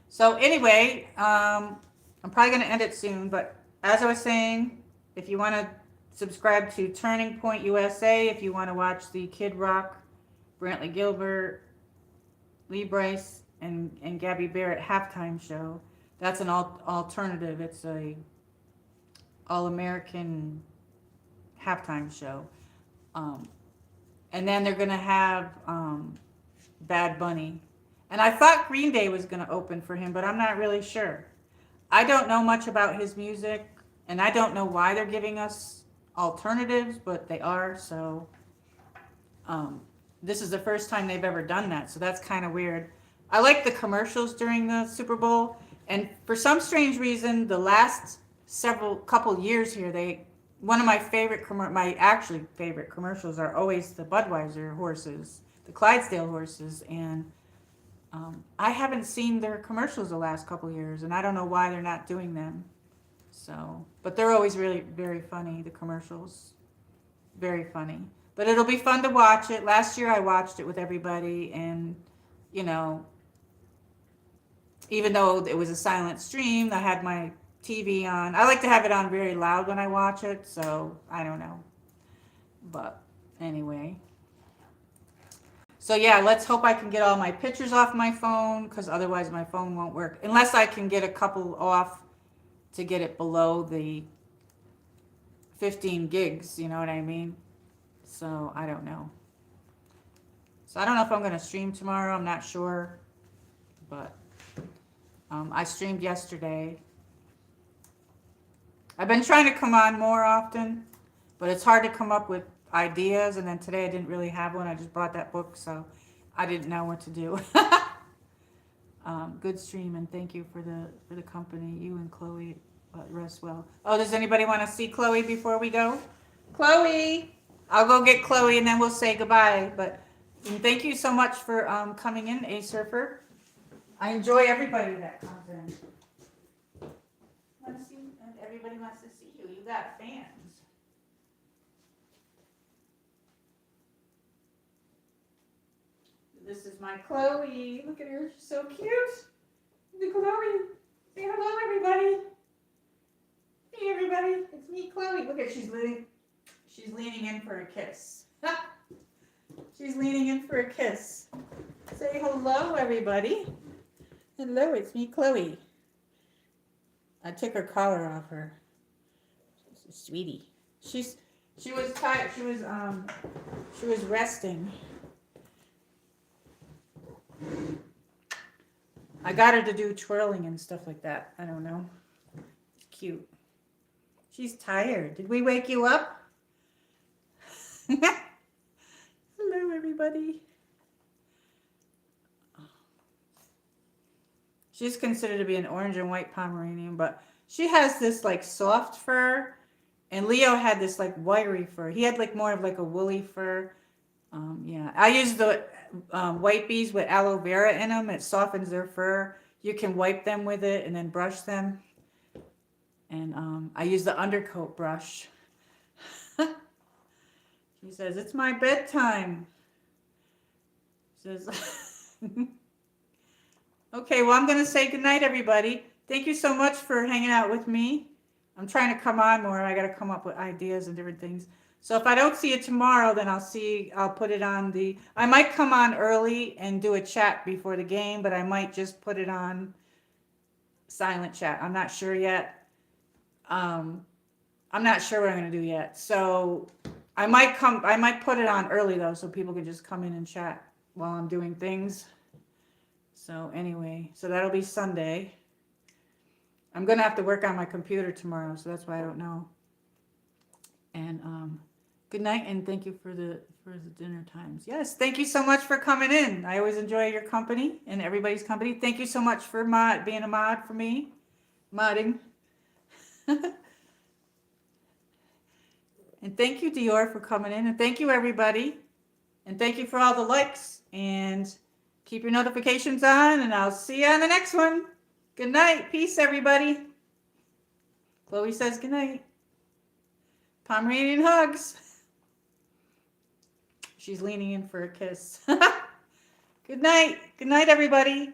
So anyway, I'm probably going to end it soon. But as I was saying, if you want to subscribe to Turning Point USA, if you want to watch the Kid Rock, Brantley Gilbert, Lee Brice, and Gabby Barrett halftime show. That's an alternative. It's a all-American halftime show. And then they're going to have Bad Bunny. And I thought Green Day was going to open for him, but I'm not really sure. I don't know much about his music, and I don't know why they're giving us alternatives, but they are. So this is the first time they've ever done that, so that's kind of weird. I like the commercials during the Super Bowl, and for some strange reason, the last couple years here, one of my favorite commercials are always the Budweiser horses, the Clydesdale horses, and I haven't seen their commercials the last couple years, and I don't know why they're not doing them. So, but they're always really very funny, the commercials, very funny. But it'll be fun to watch it. Last year I watched it with everybody, and you know, even though it was a silent stream, I had my TV on. I like to have it on very loud when I watch it, so I don't know. But anyway. So yeah, let's hope I can get all my pictures off my phone, because otherwise my phone won't work. Unless I can get a couple off to get it below the 15 gigs, you know what I mean? So I don't know. So I don't know if I'm going to stream tomorrow. I'm not sure. But I streamed yesterday. I've been trying to come on more often, but it's hard to come up with ideas. And then today I didn't really have one. I just bought that book, so I didn't know what to do. Good stream, and thank you for the company. You and Chloe rest well. Oh, does anybody want to see Chloe before we go? Chloe, I'll go get Chloe, and then we'll say goodbye. But thank you so much for coming in, A Surfer. I enjoy everybody that comes in. Everybody wants to see you. You got fans. This is my Chloe. Look at her. She's so cute. The Chloe. Say hello, everybody. Hey, everybody. It's me, Chloe. Look at she's leaning in for a kiss. She's leaning in for a kiss. Say hello, everybody. Hello, it's me, Chloe. I took her collar off her. She's a sweetie. She was tired. She was resting. I got her to do twirling and stuff like that. I don't know. It's cute. She's tired. Did we wake you up? Hello, everybody. She's considered to be an orange and white Pomeranian, but she has this like soft fur, and Leo had this like wiry fur. He had like more of like a woolly fur. Yeah, I use the white bees with aloe vera in them. It softens their fur. You can wipe them with it and then brush them. And I use the undercoat brush. She says, it's my bedtime. She says, okay, well, I'm going to say goodnight, everybody. Thank you so much for hanging out with me. I'm trying to come on more. I got to come up with ideas and different things. So if I don't see it tomorrow, then I'll put it on I might come on early and do a chat before the game, but I might just put it on silent chat. I'm not sure yet. I'm not sure what I'm going to do yet. So I might put it on early though, so people can just come in and chat while I'm doing things. So anyway, so that'll be Sunday. I'm going to have to work on my computer tomorrow, so that's why I don't know. And good night, and thank you for the dinner times. Yes, thank you so much for coming in. I always enjoy your company and everybody's company. Thank you so much for being a mod for me. Modding. And thank you, Dior, for coming in. And thank you, everybody. And thank you for all the likes. And keep your notifications on, and I'll see you on the next one. Good night. Peace, everybody. Chloe says good night. Pomeranian hugs. She's leaning in for a kiss. Good night. Good night, everybody.